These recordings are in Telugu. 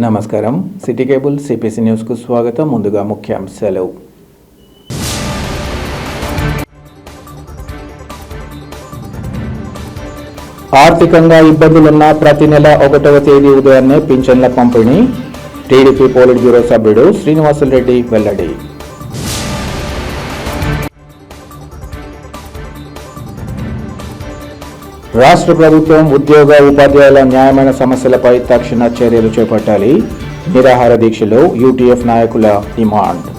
నమస్కారం. సిటీ కేబుల్ సిపిసి న్యూస్కు స్వాగతం. ముందుగా ముఖ్యాంశాలు. ఆర్థికంగా ఇబ్బందులున్న ప్రతి నెల 1వ తేదీ ఉదయాన్నే పింఛన్ల పంపిణీ. టీడీపీ పోలిట్ బ్యూరో సభ్యుడు శ్రీనివాసులరెడ్డి వెల్లడి. రాష్ట్ర ప్రభుత్వం ఉద్యోగ ఉపాధ్యాయుల న్యాయమైన సమస్యలపై తక్షణ చర్యలు చేపట్టాలి. నిరాహార దీక్షలో యూటీఎఫ్ నాయకుల డిమాండ్.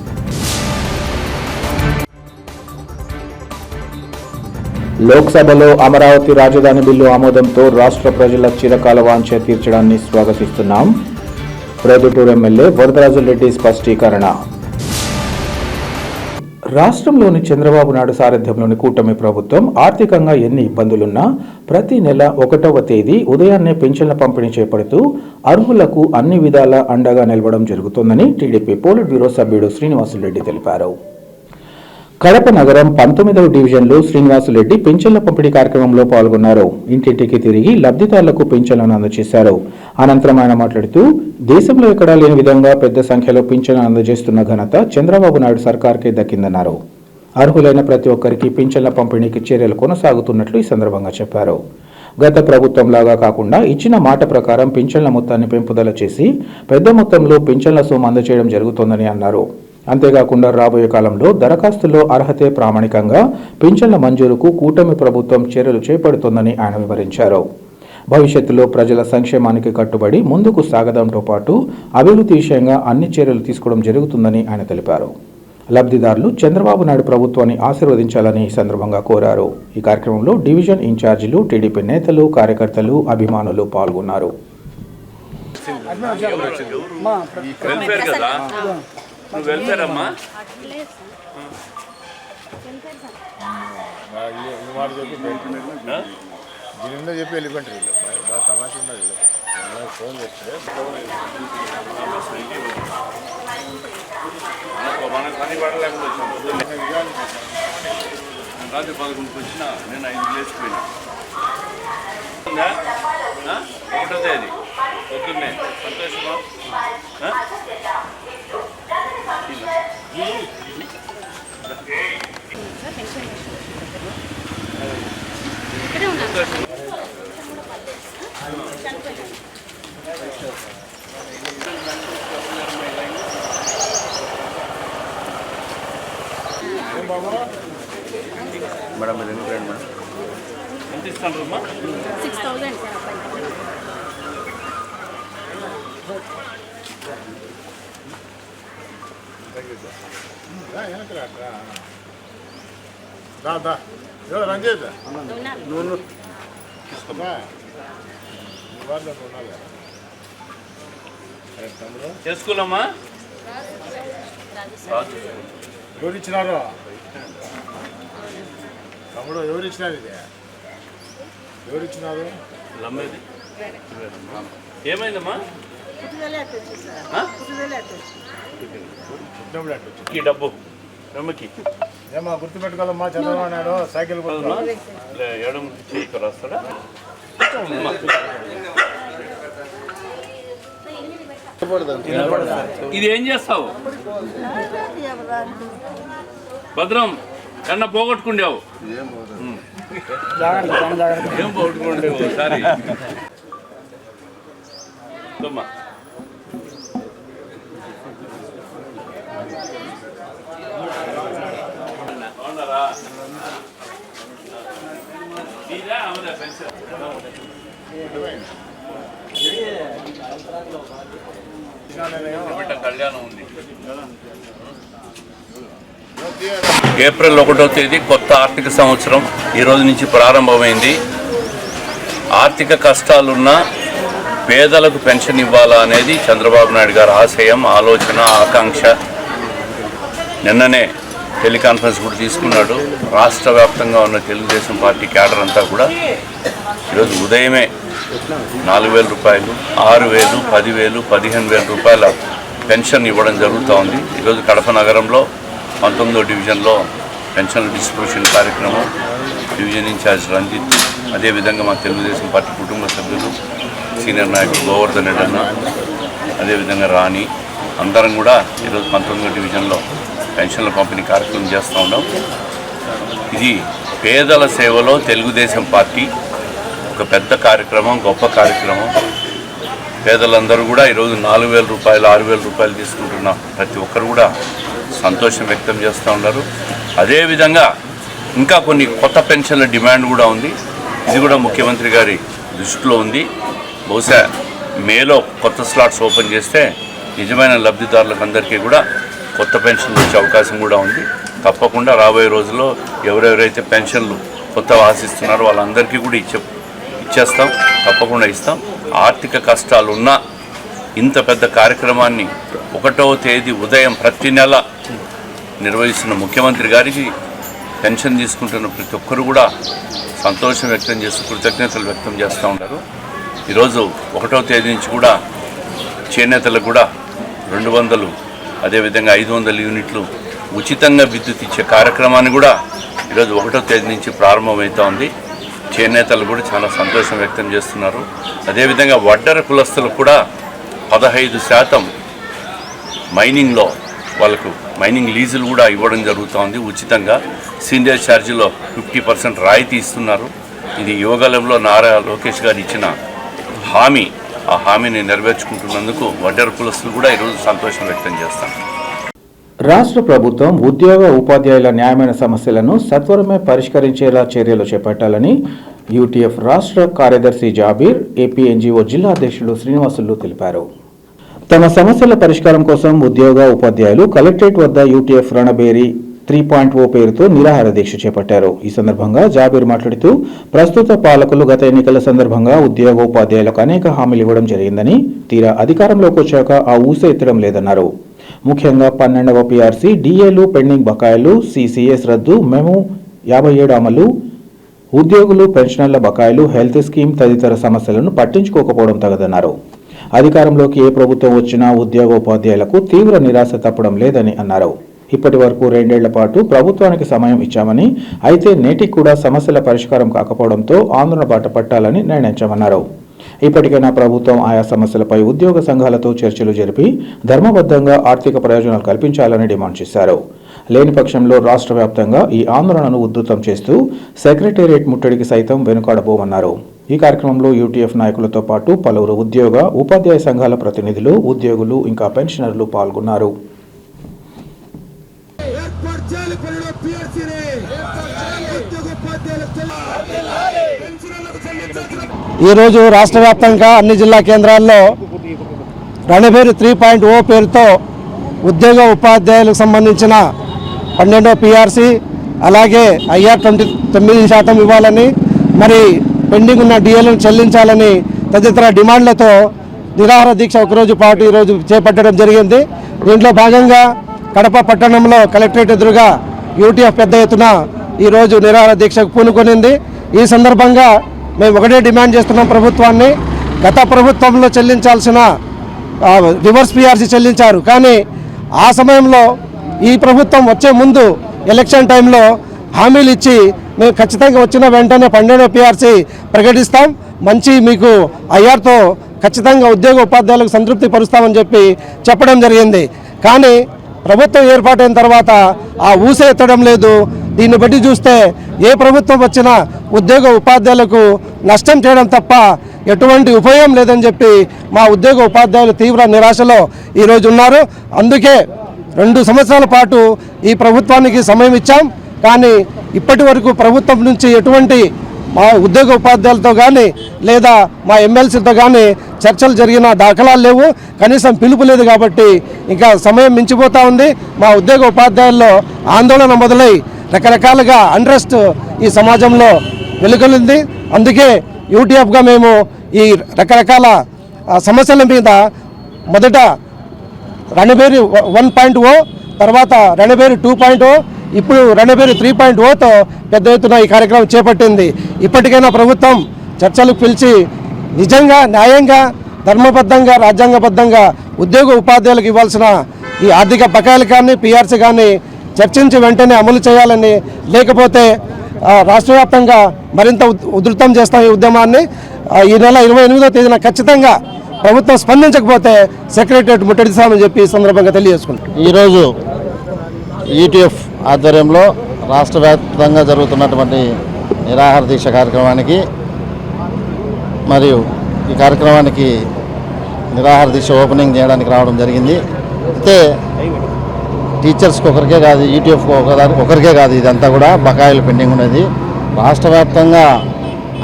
లోక్సభలో అమరావతి రాజధాని బిల్లు ఆమోదంతో రాష్ట్ర ప్రజల చిరకాల వాంఛ తీర్చడాన్ని స్వాగతిస్తున్నాం. ప్రొద్దుటూరు ఎమ్మెల్యే వరదరాజులరెడ్డి స్పష్టీకరణ. రాష్ట్రంలోని చంద్రబాబు నాయుడు సారథ్యంలోని కూటమి ప్రభుత్వం ఆర్థికంగా ఎన్ని ఇబ్బందులున్నా ప్రతి నెల 1వ తేదీ ఉదయాన్నే పింఛన్ల పంపిణీ చేపడుతూ అర్హులకు అన్ని విధాలా అండగా నిలవడం జరుగుతోందని టీడీపీ పోలిట్ బ్యూరో సభ్యుడు శ్రీనివాసులరెడ్డి తెలిపారు. కడప నగరం 19వ డివిజన్లో శ్రీనివాసులరెడ్డి పింఛన్ల పంపిణీ కార్యక్రమంలో పాల్గొన్నారు. ఇంటింటికి తిరిగి లబ్ధిదారులకు పింఛన్లను అందజేశారు. అనంతరం ఆయన మాట్లాడుతూ దేశంలో ఎక్కడా లేని విధంగా పెద్ద సంఖ్యలో పింఛన్లను అందజేస్తున్న ఘనత చంద్రబాబు నాయుడు సర్కార్కే దక్కిందన్నారు. అర్హులైన ప్రతి ఒక్కరికి పింఛన్ల పంపిణీకి చర్యలు కొనసాగుతున్నట్లు ఈ సందర్భంగా చెప్పారు. గత ప్రభుత్వంలాగా కాకుండా ఇచ్చిన మాట ప్రకారం పింఛన్ల మొత్తాన్ని పెంపుదల చేసి పెద్ద మొత్తంలో పింఛన్ల సొమ్ము అందజేయడం జరుగుతోందని అన్నారు. అంతేకాకుండా రాబోయే కాలంలో దరఖాస్తులో అర్హతే ప్రామాణికంగా పింఛన్ల మంజూరుకు కూటమి ప్రభుత్వం చర్యలు చేపడుతోందని ఆయన వివరించారు. భవిష్యత్తులో ప్రజల సంక్షేమానికి కట్టుబడి ముందుకు సాగడంతో పాటు అభివృద్ధి విషయంగా అన్ని చర్యలు తీసుకోవడం జరుగుతుందని ఆయన తెలిపారు. లబ్ధిదారులు చంద్రబాబు నాయుడు ప్రభుత్వాన్ని ఆశీర్వదించాలని ఈ సందర్భంగా కోరారు. ఈ కార్యక్రమంలో డివిజన్ ఇన్ఛార్జీలు, టీడీపీ నేతలు, కార్యకర్తలు, అభిమానులు పాల్గొన్నారు. చెప్పి వెళ్ళిపోంటారు బాగా తమాషా ఉన్నది. ఫోన్ చేస్తే మనకు పని పడలేకుండా రాత్రి 11కి వచ్చిన నేను 5 లేచిపోయినా. 1వ తేదీ పొద్దున్నే సంతోషమా? మేడం మీరు ఎందుకు రండి మేడం? ఎంత ఇస్తాను అమ్మా? 6,000 రంజిత్ చేసుకోమ్మా. ఎవరు ఇచ్చినారు తమ్ముడు? ఎవరు ఇచ్చినారు? ఇది ఎవరు ఇచ్చినారు? ఏమైందమ్మా? ఈ డబ్బు రమ్మకి ఏమా గుర్తుపెట్టుకోవాలమ్మా. చంద్రబాబు నాయుడు సైకిల్ ఎడం చేయికి వస్తాడా? ఇది ఏం చేస్తావు భద్రం? ఎన్న పోగొట్టుకుండావు? ఏం పోగొట్టుకుండేవు? ఒకసారి కళ్యాణం ఉంది. ఏప్రిల్ 1వ తేదీ కొత్త ఆర్థిక సంవత్సరం ఈ రోజు నుంచి ప్రారంభమైంది. ఆర్థిక కష్టాలున్న పేదలకు పెన్షన్ ఇవ్వాలా అనేది చంద్రబాబు నాయుడు గారి ఆశయం, ఆలోచన, ఆకాంక్ష. నిన్ననే టెలికాన్ఫరెన్స్ కూడా తీసుకున్నాడు. రాష్ట్ర వ్యాప్తంగా ఉన్న తెలుగుదేశం పార్టీ క్యాడర్ అంతా కూడా ఈరోజు ఉదయమే 4,000 రూపాయలు, 6,000, 10,000, 15,000 రూపాయల పెన్షన్ ఇవ్వడం జరుగుతూ ఉంది. ఈరోజు కడప నగరంలో 19వ డివిజన్లో పెన్షన్ల డిస్ట్రిబ్యూషన్ కార్యక్రమం డివిజన్ ఇన్ఛార్జ్ రంజిత్, అదేవిధంగా మా తెలుగుదేశం పార్టీ కుటుంబ సభ్యులు, సీనియర్ నాయకుడు గోవర్ధన్ రెడ్డి అన్న, అదేవిధంగా రాణి అందరం కూడా ఈరోజు 19వ డివిజన్లో పెన్షన్ల పంపిణీ కార్యక్రమం చేస్తూ ఉన్నాం. ఇది పేదల సేవలో తెలుగుదేశం పార్టీ ఒక పెద్ద కార్యక్రమం, గొప్ప కార్యక్రమం. పేదలందరూ కూడా ఈరోజు 4,000 రూపాయలు 6,000 రూపాయలు తీసుకుంటున్న ప్రతి ఒక్కరు కూడా సంతోషం వ్యక్తం చేస్తూ ఉన్నారు. అదేవిధంగా ఇంకా కొన్ని కొత్త పెన్షన్ల డిమాండ్ కూడా ఉంది. ఇది కూడా ముఖ్యమంత్రి గారి దృష్టిలో ఉంది. బహుశా మేలో కొత్త స్లాట్స్ ఓపెన్ చేస్తే నిజమైన లబ్ధిదారులకు అందరికీ కూడా కొత్త పెన్షన్లు వచ్చే అవకాశం కూడా ఉంది. తప్పకుండా రాబోయే రోజుల్లో ఎవరెవరైతే పెన్షన్లు కొత్తగా ఆశిస్తున్నారో వాళ్ళందరికీ కూడా ఇచ్చేస్తాం, తప్పకుండా ఇస్తాం. ఆర్థిక కష్టాలు ఉన్న ఇంత పెద్ద కార్యక్రమాన్ని 1వ తేదీ ఉదయం ప్రతి నెల నిర్వహిస్తున్న ముఖ్యమంత్రి గారికి పెన్షన్ తీసుకుంటున్న ప్రతి ఒక్కరు కూడా సంతోషం వ్యక్తం చేస్తూ కృతజ్ఞతలు వ్యక్తం చేస్తూ ఉన్నారు. ఈరోజు 1వ తేదీ నుంచి కూడా చేనేతలకు కూడా 200 అదేవిధంగా 500 యూనిట్లు ఉచితంగా విద్యుత్ ఇచ్చే కార్యక్రమాన్ని కూడా ఈరోజు 1వ తేదీ నుంచి ప్రారంభమవుతూ ఉంది. చేనేతలు కూడా చాలా సంతోషం వ్యక్తం చేస్తున్నారు. అదేవిధంగా వడ్డర కులస్తులకు కూడా 15% మైనింగ్లో వాళ్ళకు మైనింగ్ లీజులు కూడా ఇవ్వడం జరుగుతోంది ఉచితంగా. సీనియర్ ఛార్జీలో 50% రాయితీ ఇస్తున్నారు. ఇది యువగలంలో నారా లోకేష్ గారు ఇచ్చిన హామీ. ఆ హామీని నెరవేర్చుకుంటున్నందుకు వడ్డర కులస్తులు కూడా ఈరోజు సంతోషం వ్యక్తం చేస్తాం. రాష్ట్ర ప్రభుత్వం ఉద్యోగ ఉపాధ్యాయుల న్యాయమైన సమస్యలను సత్వరమే పరిష్కరించేలా చర్యలు చేపట్టాలని యూటీఎఫ్ రాష్ట్ర కార్యదర్శి జాబీర్, ఏపీ ఎన్జీఓ జిల్లా అధ్యక్షులు శ్రీనివాసులు తెలిపారు. తమ సమస్యల పరిష్కారం కోసం ఉద్యోగ ఉపాధ్యాయులు కలెక్టరేట్ వద్ద యూటీఎఫ్ రణబేరి 3.0 పేరుతో నిరాహార దీక్ష చేపట్టారు. ఈ సందర్భంగా జాబీర్ మాట్లాడుతూ ప్రస్తుత పాలకులు గత ఎన్నికల సందర్భంగా ఉద్యోగ ఉపాధ్యాయులకు అనేక హామీలు ఇవ్వడం జరిగిందని, తీరా అధికారంలోకి వచ్చాక ఆ ఊసే ఎత్తడం లేదన్నారు. ముఖ్యంగా 12వ పీఆర్సీ, డిఏలు పెండింగ్ బకాయిలు, సిసిఎస్ రద్దు, మెము 57 అమలు, ఉద్యోగులు పెన్షనర్ల బకాయిలు, హెల్త్ స్కీమ్ తదితర సమస్యలను పట్టించుకోకపోవడం తగదన్నారు. అధికారంలోకి ఏ ప్రభుత్వం వచ్చినా ఉద్యోగ ఉపాధ్యాయులకు తీవ్ర నిరాశ తప్పడం లేదని అన్నారు. ఇప్పటి వరకు 2 ఏళ్ల పాటు ప్రభుత్వానికి సమయం ఇచ్చామని, అయితే నేటికి కూడా సమస్యల పరిష్కారం కాకపోవడంతో ఆందోళన బాట పట్టాలని నిర్ణయించామన్నారు. ఇప్పటికైనా ప్రభుత్వం ఆయా సమస్యలపై ఉద్యోగ సంఘాలతో చర్చలు జరిపి ధర్మబద్ధంగా ఆర్థిక ప్రయోజనాలు కల్పించాలని డిమాండ్ చేశారు. లేని పక్షంలో రాష్ట్ర వ్యాప్తంగా ఈ ఆందోళనను ఉధృతం చేస్తూ సెక్రటేరియట్ ముట్టడికి సైతం వెనుకాడబోమన్నారు. ఈ కార్యక్రమంలో యూటీఎఫ్ నాయకులతో పాటు పలువురు ఉద్యోగ ఉపాధ్యాయ సంఘాల ప్రతినిధులు, ఉద్యోగులు ఇంకా పెన్షనర్లు పాల్గొన్నారు. ఈరోజు రాష్ట్ర వ్యాప్తంగా అన్ని జిల్లా కేంద్రాల్లో రణబేరి 3.0 పేరుతో ఉద్యోగ ఉపాధ్యాయులకు సంబంధించిన 12వ పీఆర్సీ, అలాగే ఐఆర్ 29% ఇవ్వాలని, మరి పెండింగ్ ఉన్న డిఏలను చెల్లించాలని తదితర డిమాండ్లతో నిరాహార దీక్ష ఒకరోజు పాటు ఈరోజు చేపట్టడం జరిగింది. దీంట్లో భాగంగా కడప పట్టణంలో కలెక్టరేట్ ఎదురుగా యూటీఎఫ్ పెద్ద ఎత్తున ఈరోజు నిరాహార దీక్షకు పూనుకొనింది. ఈ సందర్భంగా మేము ఒకటే డిమాండ్ చేస్తున్నాం ప్రభుత్వాన్ని. గత ప్రభుత్వంలో చెల్లించాల్సిన రివర్స్ పీఆర్సీ చెల్లించారు, కానీ ఆ సమయంలో ఈ ప్రభుత్వం వచ్చే ముందు ఎలక్షన్ టైంలో హామీలు ఇచ్చి మేము ఖచ్చితంగా వచ్చిన వెంటనే 12వ పీఆర్సీ ప్రకటిస్తాం, మంచి మీకు ఐఆర్తో ఖచ్చితంగా ఉద్యోగ ఉపాధ్యాయులకు సంతృప్తి పరుస్తామని చెప్పడం జరిగింది. కానీ ప్రభుత్వం ఏర్పాటైన తర్వాత ఆ ఊసే ఎత్తడం లేదు. దీన్ని బట్టి చూస్తే ఏ ప్రభుత్వం వచ్చినా ఉద్యోగ ఉపాధ్యాయులకు నష్టం చేయడం తప్ప ఎటువంటి ఉపయోగం లేదని చెప్పి మా ఉద్యోగ ఉపాధ్యాయులు తీవ్ర నిరాశలో ఈరోజు ఉన్నారు. అందుకే 2 సంవత్సరాల పాటు ఈ ప్రభుత్వానికి సమయం ఇచ్చాం, కానీ ఇప్పటి వరకు ప్రభుత్వం నుంచి ఎటువంటి మా ఉద్యోగ ఉపాధ్యాయులతో కానీ లేదా మా ఎమ్మెల్సీతో కానీ చర్చలు జరిగిన దాఖలాలు లేవు, కనీసం పిలుపు లేదు. కాబట్టి ఇంకా సమయం మించిపోతూ ఉంది. మా ఉద్యోగ ఉపాధ్యాయుల్లో ఆందోళన మొదలై రకరకాలుగా అన్రెస్ట్ ఈ సమాజంలో వెలుగొంది. అందుకే యూటీఎఫ్గా మేము ఈ రకరకాల సమస్యల మీద మొదట రణబేరి 1.0, తర్వాత రణబేరి 2.0, ఇప్పుడు రణబేరి 3.0తో పెద్ద ఎత్తున ఈ కార్యక్రమం చేపట్టింది. ఇప్పటికైనా ప్రభుత్వం చర్చలకు పిలిచి నిజంగా న్యాయంగా ధర్మబద్ధంగా రాజ్యాంగబద్ధంగా ఉద్యోగ ఉపాధ్యాయులకు ఇవ్వాల్సిన ఈ ఆర్థిక బకాయిలు కానీ పీఆర్సీ కానీ చర్చించి వెంటనే అమలు చేయాలని, లేకపోతే రాష్ట్ర వ్యాప్తంగా మరింత ఉధృతం చేస్తాం ఈ ఉద్యమాన్ని. ఈ నెల 28వ తేదీన ఖచ్చితంగా ప్రభుత్వం స్పందించకపోతే సెక్రటరియట్ ముట్టడిస్తామని చెప్పి ఈ సందర్భంగా తెలియజేసుకుంటాం. ఈరోజు ఈటీఎఫ్ ఆధ్వర్యంలో రాష్ట్ర వ్యాప్తంగా జరుగుతున్నటువంటి నిరాహార దీక్ష కార్యక్రమానికి మరియు ఈ కార్యక్రమానికి నిరాహార దీక్ష ఓపెనింగ్ చేయడానికి రావడం జరిగింది. అయితే టీచర్స్కి ఒకరికే కాదు, ఈటీఎఫ్ ఒకరికే కాదు, ఇదంతా కూడా బకాయిలు పెండింగ్ ఉన్నది. రాష్ట్ర వ్యాప్తంగా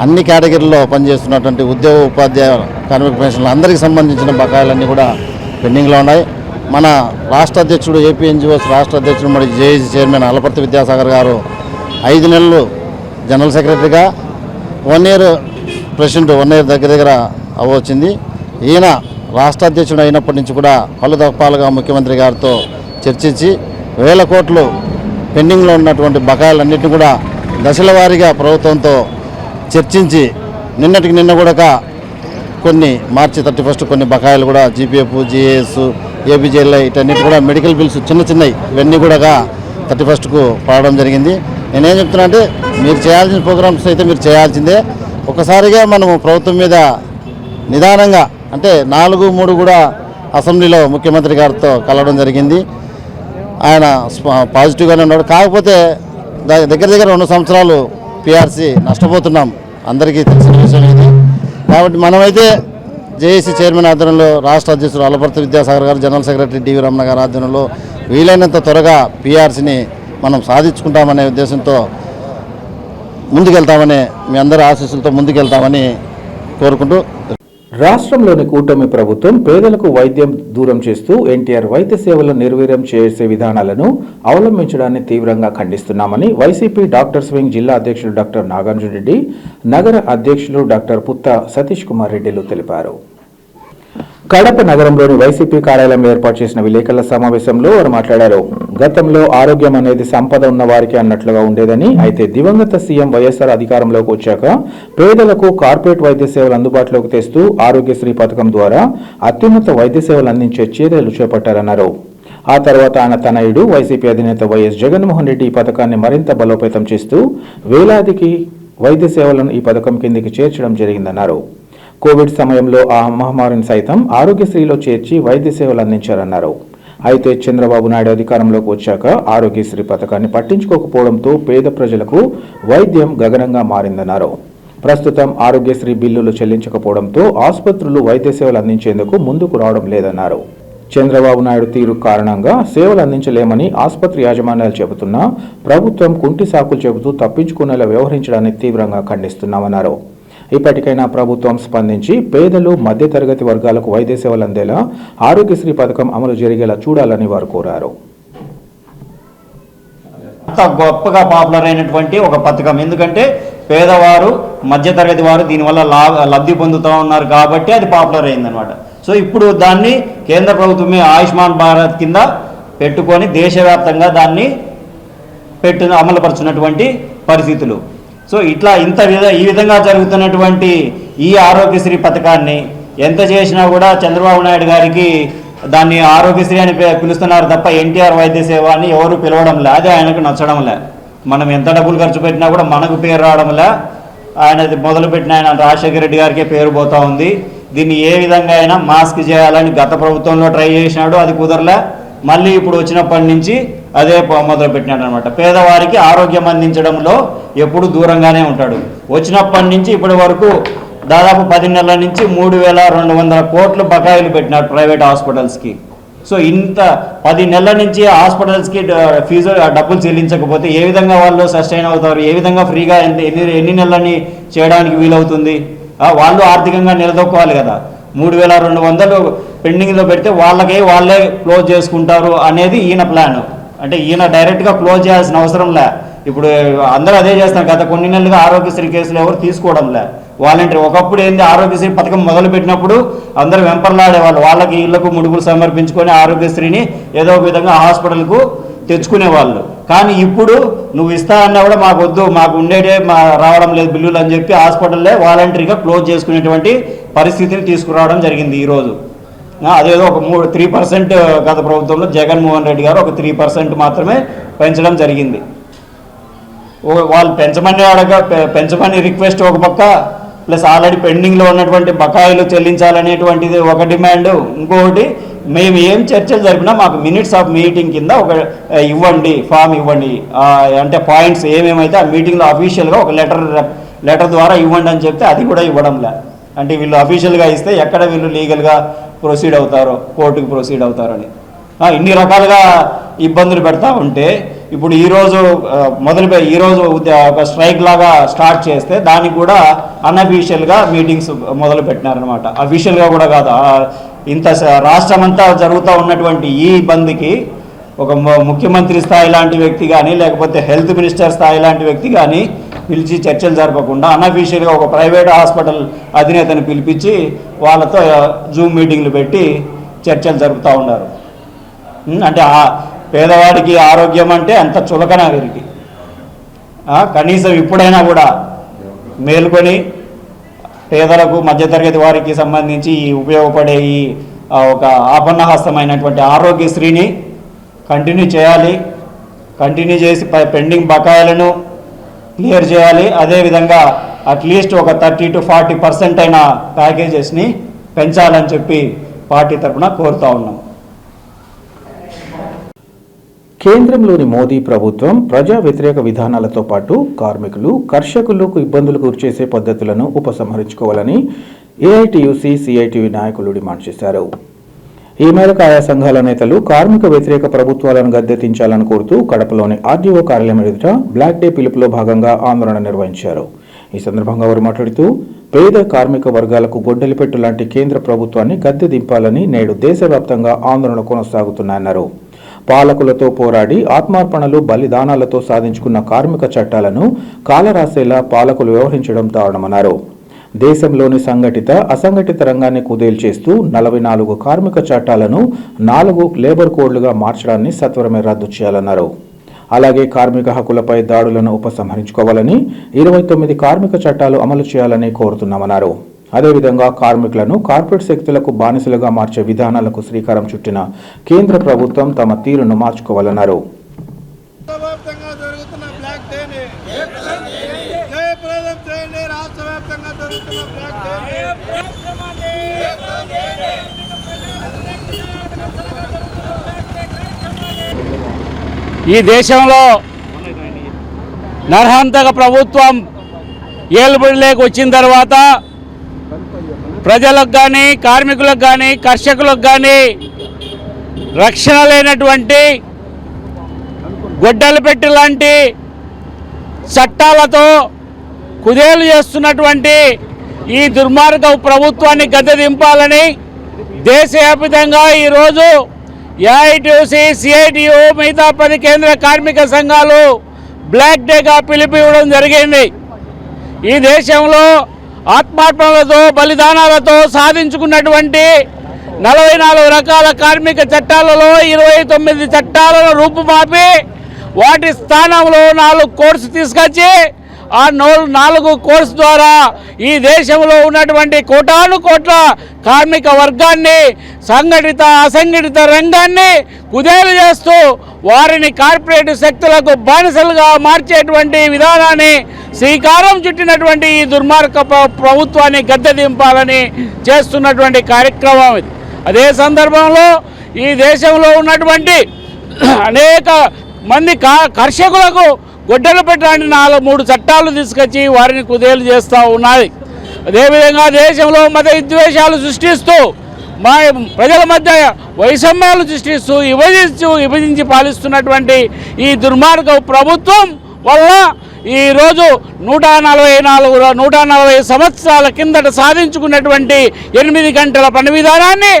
అన్ని కేటగిరీల్లో పనిచేస్తున్నటువంటి ఉద్యోగ ఉపాధ్యాయ కార్మిక పెన్షన్లు అందరికీ సంబంధించిన బకాయిలన్నీ కూడా పెండింగ్లో ఉన్నాయి. మన రాష్ట్ర అధ్యక్షుడు ఏపీ ఎన్జిఓస్ రాష్ట్ర అధ్యక్షుడు మరి జేఏసీ చైర్మన్ అలపర్తి విద్యాసాగర్ గారు 5 నెలలు జనరల్ సెక్రటరీగా 1 ఇయర్ ప్రెసిడెంట్ 1 ఇయర్ దగ్గర అవ్వచ్చింది. ఈయన రాష్ట్ర అధ్యక్షుడు అయినప్పటి నుంచి కూడా పలు దఫాలుగా ముఖ్యమంత్రి గారితో చర్చించి 1000 కోట్లు పెండింగ్లో ఉన్నటువంటి బకాయిలన్నింటినీ కూడా దశల వారీగా ప్రభుత్వంతో చర్చించి నిన్న కూడా కొన్ని మార్చి 31 కొన్ని బకాయిలు కూడా జీపీఎఫ్, జీఏఎస్, ఏపీజేఎల్ఐ ఇటన్నిటి కూడా మెడికల్ బిల్స్ చిన్నవి ఇవన్నీ కూడా 31కు పడడం జరిగింది. నేనేం చెప్తున్నా అంటే మీరు చేయాల్సిన ప్రోగ్రామ్స్ అయితే మీరు చేయాల్సిందే. ఒకసారిగా మనము ప్రభుత్వం మీద నిదానంగా అంటే 4-3 కూడా అసెంబ్లీలో ముఖ్యమంత్రి గారితో కలవడం జరిగింది. ఆయన పాజిటివ్గానే ఉన్నాడు. కాకపోతే దగ్గర 2 సంవత్సరాలు పిఆర్సీ నష్టపోతున్నాం, అందరికీ తెలిసిన విషయం ఇది. కాబట్టి మనమైతే జేఏసీ చైర్మన్ ఆధ్వర్యంలో రాష్ట్ర అధ్యక్షుడు అలపర్తి విద్యాసాగర్ గారు, జనరల్ సెక్రటరీ డివి రమణ గారి ఆధ్వర్యంలో వీలైనంత త్వరగా పిఆర్సీని మనం సాధించుకుంటామనే ఉద్దేశంతో ముందుకెళ్తామని, మీ అందరి ఆశీస్సులతో ముందుకెళ్తామని కోరుకుంటూ, రాష్ట్రంలోని కూటమి ప్రభుత్వం పేదలకు వైద్యం దూరం చేస్తూ ఎన్టీఆర్ వైద్య సేవలను నిర్వీర్యం చేసే విధానాలను అవలంబించడాన్ని తీవ్రంగా ఖండిస్తున్నామని వైసీపీ డాక్టర్స్ వింగ్ జిల్లా అధ్యక్షుడు డాక్టర్ నాగార్జున రెడ్డి, నగర అధ్యక్షులు డాక్టర్ పుత్త సతీష్ కుమార్ రెడ్డిలు తెలిపారు. కడప నగరంలోని వైసీపీ కార్యాలయం ఏర్పాటు చేసిన విలేకరుల సమావేశంలో వారు మాట్లాడారు. గతంలో ఆరోగ్యం అనేది సంపద ఉన్న వారికి అన్నట్లుగా ఉండేదని, అయితే దివంగత సీఎం వైఎస్ఆర్ అధికారంలోకి వచ్చాక పేదలకు కార్పొరేట్ వైద్య సేవలు అందుబాటులోకి తెస్తూ ఆరోగ్యశ్రీ పథకం ద్వారా అత్యున్నత వైద్య సేవలు అందించే చర్యలు చేపట్టారన్నారు. ఆ తర్వాత ఆయన తనయుడు వైసీపీ అధినేత వైఎస్ జగన్మోహన్ రెడ్డి ఈ పథకాన్ని మరింత బలోపేతం చేస్తూ వేలాదికి వైద్య సేవలను ఈ పథకం కిందికి చేర్చడం జరిగిందన్నారు. కోవిడ్ సమయంలో ఆ మహమ్మారిని సైతం ఆరోగ్యశ్రీలో చేర్చి వైద్య సేవలు అందించారన్నారు. అయితే చంద్రబాబు నాయుడు అధికారంలోకి వచ్చాక ఆరోగ్యశ్రీ పథకాన్ని పట్టించుకోకపోవడంతో పేద ప్రజలకు వైద్యం గగనంగా మారిందన్నారు. ప్రస్తుతం ఆరోగ్యశ్రీ బిల్లులు చెల్లించకపోవడంతో ఆసుపత్రులు వైద్య సేవలు అందించేందుకు ముందుకు రావడం లేదన్నారు. చంద్రబాబు నాయుడు తీరు కారణంగా సేవలు అందించలేమని ఆసుపత్రి యాజమాన్యాలు చెబుతున్నా ప్రభుత్వం కుంటి సాకులు చెబుతూ తప్పించుకునేలా వ్యవహరించడాన్ని తీవ్రంగా ఖండిస్తున్నామన్నారు. ఇప్పటికైనా ప్రభుత్వం స్పందించి పేదలు, మధ్యతరగతి వర్గాలకు వైద్య సేవలు అందేలా ఆరోగ్యశ్రీ పథకం అమలు జరిగేలా చూడాలని వారు కోరారు. అంత గొప్పగా పాపులర్ అయినటువంటి ఒక పథకం, ఎందుకంటే పేదవారు, మధ్యతరగతి వారు దీనివల్ల లబ్ధి పొందుతూ ఉన్నారు కాబట్టి అది పాపులర్ అయిందనమాట. సో ఇప్పుడు దాన్ని కేంద్ర ప్రభుత్వమే ఆయుష్మాన్ భారత్ కింద పెట్టుకొని దేశవ్యాప్తంగా దాన్ని అమలుపరుచున్నటువంటి పరిస్థితులు. సో ఈ విధంగా జరుగుతున్నటువంటి ఈ ఆరోగ్యశ్రీ పథకాన్ని ఎంత చేసినా కూడా చంద్రబాబు నాయుడు గారికి దాన్ని ఆరోగ్యశ్రీ అని పిలుస్తున్నారు తప్ప ఎన్టీఆర్ వైద్య సేవ అని ఎవరు పిలవడంలే. అది ఆయనకు నచ్చడంలే. మనం ఎంత డబ్బులు ఖర్చు పెట్టినా కూడా మనకు పేరు రావడంలే. ఆయనది మొదలుపెట్టిన ఆయన రాజశేఖర రెడ్డి గారికే పేరు పోతూ ఉంది. దీన్ని ఏ విధంగా అయినా మాస్క్ చేయాలని గత ప్రభుత్వంలో ట్రై చేసినాడు, అది కుదరలే. మళ్ళీ ఇప్పుడు వచ్చినప్పటి నుంచి అదే మొదలుపెట్టినాడు అనమాట. పేదవారికి ఆరోగ్యం అందించడంలో ఎప్పుడు దూరంగానే ఉంటాడు. వచ్చినప్పటి నుంచి ఇప్పటి వరకు దాదాపు 10 నెలల నుంచి 3,200 కోట్లు బకాయిలు పెట్టినాడు ప్రైవేట్ హాస్పిటల్స్కి. సో ఇంత 10 నెలల నుంచి హాస్పిటల్స్కి ఫీజు డబ్బులు చెల్లించకపోతే ఏ విధంగా వాళ్ళు సస్టైన్ అవుతారు? ఏ విధంగా ఫ్రీగా ఎన్ని నెలలని చేయడానికి వీలవుతుంది? వాళ్ళు ఆర్థికంగా నిలదొక్కోవాలి కదా. 3,200 పెండింగ్లో పెడితే వాళ్ళే క్లోజ్ చేసుకుంటారు అనేది ఈయన ప్లాన్. అంటే ఈయన డైరెక్ట్గా క్లోజ్ చేయాల్సిన అవసరం లే. ఇప్పుడు అందరూ అదే చేస్తున్నారు. గత కొన్ని నెలలుగా ఆరోగ్యశ్రీ కేసులు ఎవరు తీసుకోవడం లే. వాలంటీర్ ఒకప్పుడు ఏంది, ఆరోగ్యశ్రీ పథకం మొదలుపెట్టినప్పుడు అందరూ వెంపర్లాడేవాళ్ళు. వాళ్ళకి ఇళ్లకు ముడుపులు సమర్పించుకొని ఆరోగ్యశ్రీని ఏదో ఒక విధంగా హాస్పిటల్కు తెచ్చుకునేవాళ్ళు. కానీ ఇప్పుడు నువ్వు ఇస్తా అన్నా కూడా మాకు వద్దు, మాకు ఉండేటే రావడం లేదు బిల్లులు అని చెప్పి హాస్పిటల్లే వాలంటరీగా క్లోజ్ చేసుకునేటువంటి పరిస్థితిని తీసుకురావడం జరిగింది ఈరోజు. అదేదో ఒక 3% గత ప్రభుత్వంలో జగన్మోహన్ రెడ్డి గారు ఒక 3% మాత్రమే పెంచడం జరిగింది. వాళ్ళు పెంచమని రిక్వెస్ట్ ఒక పక్క, ప్లస్ ఆల్రెడీ పెండింగ్లో ఉన్నటువంటి బకాయిలు చెల్లించాలనేటువంటిది ఒక డిమాండ్. ఇంకొకటి, మేము ఏం చర్చలు జరిపినా మాకు మినిట్స్ ఆఫ్ మీటింగ్ కింద ఒక ఇవ్వండి, ఫామ్ ఇవ్వండి, అంటే పాయింట్స్ ఏమేమైతే ఆ మీటింగ్లో అఫీషియల్గా ఒక లెటర్ ద్వారా ఇవ్వండి అని చెప్తే అది కూడా ఇవ్వడంలే. అంటే వీళ్ళు అఫీషియల్గా ఇస్తే ఎక్కడ వీళ్ళు లీగల్గా ప్రొసీడ్ అవుతారో, కోర్టుకు ప్రొసీడ్ అవుతారని ఇన్ని రకాలుగా ఇబ్బందులు పెడతా ఉంటే ఇప్పుడు ఈరోజు ఈరోజు ఒక స్ట్రైక్ లాగా స్టార్ట్ చేస్తే దానికి కూడా అన్అఫీషియల్గా మీటింగ్స్ మొదలు పెట్టినారనమాట. అఫీషియల్గా కూడా కాదు. ఇంత రాష్ట్రమంతా జరుగుతూ ఉన్నటువంటి ఈ బంద్కి ఒక ముఖ్యమంత్రి స్థాయి లాంటి వ్యక్తి కానీ లేకపోతే హెల్త్ మినిస్టర్ స్థాయి లాంటి వ్యక్తి కానీ పిలిచి చర్చలు జరపకుండా అన్అఫీషియల్గా ఒక ప్రైవేట్ హాస్పిటల్ అధినేతను పిలిపించి వాళ్ళతో జూమ్ మీటింగ్లు పెట్టి చర్చలు జరుపుతూ ఉన్నారు. అంటే పేదవాడికి ఆరోగ్యం అంటే అంత చులకన వీరికి. కనీసం ఇప్పుడైనా కూడా మేల్కొని పేదలకు మధ్యతరగతి వారికి సంబంధించి ఈ ఉపయోగపడే ఈ ఒక ఆపన్నహస్తమైనటువంటి ఆరోగ్యశ్రీని కంటిన్యూ చేయాలి. కంటిన్యూ చేసి పెండింగ్ బకాయిలను క్లియర్ చేయాలి. అదేవిధంగా అట్లీస్ట్ ఒక 30 to 40% అయిన ప్యాకేజెస్ని పెంచాలని చెప్పి పార్టీ తరఫున కోరుతా ఉన్నాం. కేంద్రంలోని మోదీ ప్రభుత్వం ప్రజా వ్యతిరేక విధానాలతో పాటు కార్మికులు, కర్షకులకు ఇబ్బందులు గురిచేసే పద్ధతులను ఉపసంహరించుకోవాలని ఏఐటీయూసీ, సిఐటియు నాయకులు డిమాండ్ చేశారు. ఈ మేరకు ఆయా సంఘాల నేతలు కార్మిక వ్యతిరేక ప్రభుత్వాలను గద్దెదించాలని కోరుతూ కడపలోని ఆర్డీఓ కార్యాలయం ఎదుట బ్లాక్ డే పిలుపులో భాగంగా ఆందోళన నిర్వహించారు. ఈ సందర్భంగా వారు మాట్లాడుతూ పేద కార్మిక వర్గాలకు గొడ్డలిపెట్టు లాంటి కేంద్ర ప్రభుత్వాన్ని గద్దె దింపాలని నేడు దేశవ్యాప్తంగా ఆందోళన కొనసాగుతున్నాయన్నారు. పాలకులతో పోరాడి ఆత్మార్పణలు, బలిదానాలతో సాధించుకున్న కార్మిక చట్టాలను కాలరాసేలా పాలకులు వ్యవహరించడం దారుణమన్నారు. దేశంలోని సంఘటిత, అసంఘటిత రంగాన్ని కుదేల్చేస్తూ 44 కార్మిక చట్టాలను 4 లేబర్ కోడ్లుగా మార్చడాన్ని సత్వరమే రద్దు చేయాలన్నారు. అలాగే కార్మిక హక్కులపై దాడులను ఉపసంహరించుకోవాలని 29 కార్మిక చట్టాలు అమలు చేయాలని కోరుతున్నామన్నారు. అదేవిధంగా కార్మికులను కార్పొరేట్ శక్తులకు బానిసలుగా మార్చే విధానాలకు శ్రీకారం చుట్టిన కేంద్ర ప్రభుత్వం తమ తీరును మార్చుకోవాలన్నారు. ఈ దేశంలో నరహంతక ప్రభుత్వం ఏలుబడిలోకి వచ్చిన తర్వాత ప్రజలకు కానీ, కార్మికులకు కానీ, కర్షకులకు కానీ రక్షణ లేనటువంటి గొడ్డలు పెట్టి లాంటి చట్టాలతో కుదేలు చేస్తున్నటువంటి ఈ దుర్మార్గ ప్రభుత్వాన్ని గద్దె దింపాలని దేశవ్యాప్తంగా ఈరోజు ఏఐటీయూసీ, సిఐటియు, మిగతా 10 కేంద్ర కార్మిక సంఘాలు బ్లాక్ డేగా పిలుపు ఇవ్వడం జరిగింది. ఈ దేశంలో ఆత్మార్పణలతో, బలిదానాలతో సాధించుకున్నటువంటి 44 రకాల కార్మిక చట్టాలలో 29 చట్టాలను రూపుమాపి వాటి స్థానంలో 4 కోడ్స్ తీసుకొచ్చి ఆ 4 కోడ్స్ ద్వారా ఈ దేశంలో ఉన్నటువంటి కోటాను కోట్ల కార్మిక వర్గాన్ని, సంఘటిత, అసంఘటిత రంగాన్ని కుదేలు చేస్తూ వారిని కార్పొరేట్ శక్తులకు బానిసలుగా మార్చేటువంటి విధానాన్ని శ్రీకారం చుట్టినటువంటి ఈ దుర్మార్గ ప్రభుత్వాన్ని గద్దె దింపాలని చేస్తున్నటువంటి కార్యక్రమం ఇది. అదే సందర్భంలో ఈ దేశంలో ఉన్నటువంటి అనేక మంది కర్షకులకు గొడ్డలు పెట్టడానికి 3 చట్టాలు తీసుకొచ్చి వారిని కుదేలు చేస్తూ ఉన్నది. అదేవిధంగా దేశంలో మత విద్వేషాలు సృష్టిస్తూ ప్రజల మధ్య వైషమ్యాలు సృష్టిస్తూ విభజించి పాలిస్తున్నటువంటి ఈ దుర్మార్గ ప్రభుత్వం వల్ల ఈరోజు 140 సంవత్సరాల కిందట సాధించుకున్నటువంటి 8 గంటల పని విధానాన్ని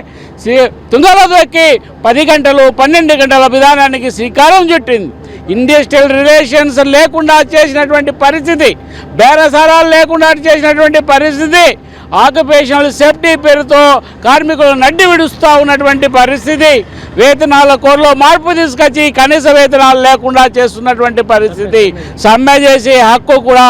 తుంగలో దొక్కి 10 గంటలు, 12 గంటల విధానానికి శ్రీకారం చుట్టింది. ఇండస్ట్రియల్ రిలేషన్స్ లేకుండా చేసినటువంటి పరిస్థితి, బేరసారాలు లేకుండా చేసినటువంటి పరిస్థితి, ఆక్యుపేషనల్ సేఫ్టీ పేరుతో కార్మికులు నడ్డి విడుస్తూ ఉన్నటువంటి పరిస్థితి, వేతనాల కోడ్లో మార్పు తీసుకొచ్చి కనీస వేతనాలు లేకుండా చేస్తున్నటువంటి పరిస్థితి, సమ్మె చేసే హక్కు కూడా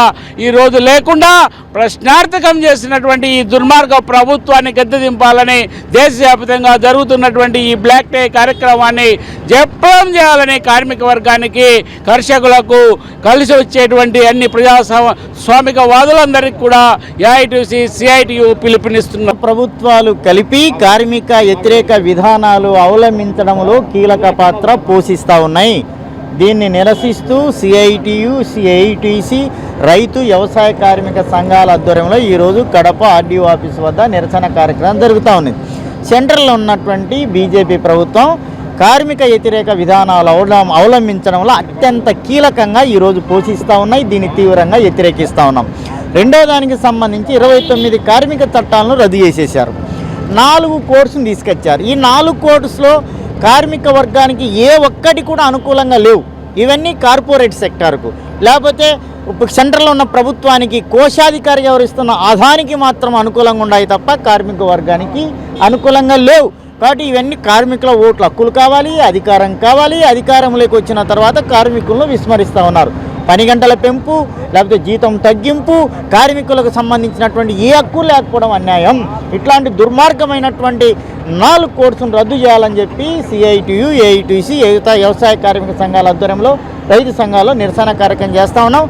ఈరోజు లేకుండా ప్రశ్నార్థకం చేసినటువంటి ఈ దుర్మార్గ ప్రభుత్వాన్ని గద్దెదింపాలని దేశవ్యాప్తంగా జరుగుతున్నటువంటి ఈ బ్లాక్ డే కార్యక్రమాన్ని జయప్రదం చేయాలని కార్మిక వర్గానికి, కర్షకులకు, కలిసి వచ్చేటువంటి అన్ని ప్రజాస్వామిక వాదులందరికీ కూడా ఏఐటీసీ సిఐటియు పిలుపునిస్తున్నారు. ప్రభుత్వాలు కలిపి కార్మిక వ్యతిరేక విధానాలు అవలంబించడంలో కీలక పాత్ర పోషిస్తూ ఉన్నాయి. దీన్ని నిరసిస్తూ సిఐటియు, సిఐటిసి, రైతు వ్యవసాయ కార్మిక సంఘాల ఆధ్వర్యంలో ఈరోజు కడప ఆర్డీఓ ఆఫీస్ వద్ద నిరసన కార్యక్రమం జరుగుతూ ఉంది. సెంట్రల్లో ఉన్నటువంటి బీజేపీ ప్రభుత్వం కార్మిక వ్యతిరేక విధానాలు అవలంబించడంలో అత్యంత కీలకంగా ఈరోజు పోషిస్తూ ఉన్నాయి. దీన్ని తీవ్రంగా వ్యతిరేకిస్తూ ఉన్నాం. రెండో దానికి సంబంధించి 29 కార్మిక చట్టాలను రద్దు చేసేశారు. 4 కోడ్స్ని తీసుకొచ్చారు. ఈ 4 కోడ్స్లో కార్మిక వర్గానికి ఏ ఒక్కటి కూడా అనుకూలంగా లేవు. ఇవన్నీ కార్పొరేట్ సెక్టార్కు, లేకపోతే సెంట్రల్లో ఉన్న ప్రభుత్వానికి కోశాధికారి వ్యవహరిస్తున్న ఆదానికి మాత్రం అనుకూలంగా ఉన్నాయి తప్ప కార్మిక వర్గానికి అనుకూలంగా లేవు. కాబట్టి ఇవన్నీ కార్మికుల ఓట్ల హక్కులు కావాలి, అధికారం కావాలి. అధికారంలోకి వచ్చిన తర్వాత కార్మికులను విస్మరిస్తూ ఉన్నారు. పని గంటల పెంపు, లేకపోతే జీతం తగ్గింపు, కార్మికులకు సంబంధించినటువంటి ఏ హక్కు లేకపోవడం అన్యాయం. ఇట్లాంటి దుర్మార్గమైనటువంటి 4 కోడ్స్ను రద్దు చేయాలని చెప్పి సిఐటియు, ఏఐటీసీ, వ్యవసాయ కార్మిక సంఘాల ఆధ్వర్యంలో రైతు సంఘాల్లో నిరసన కార్యక్రమం చేస్తూ ఉన్నాం.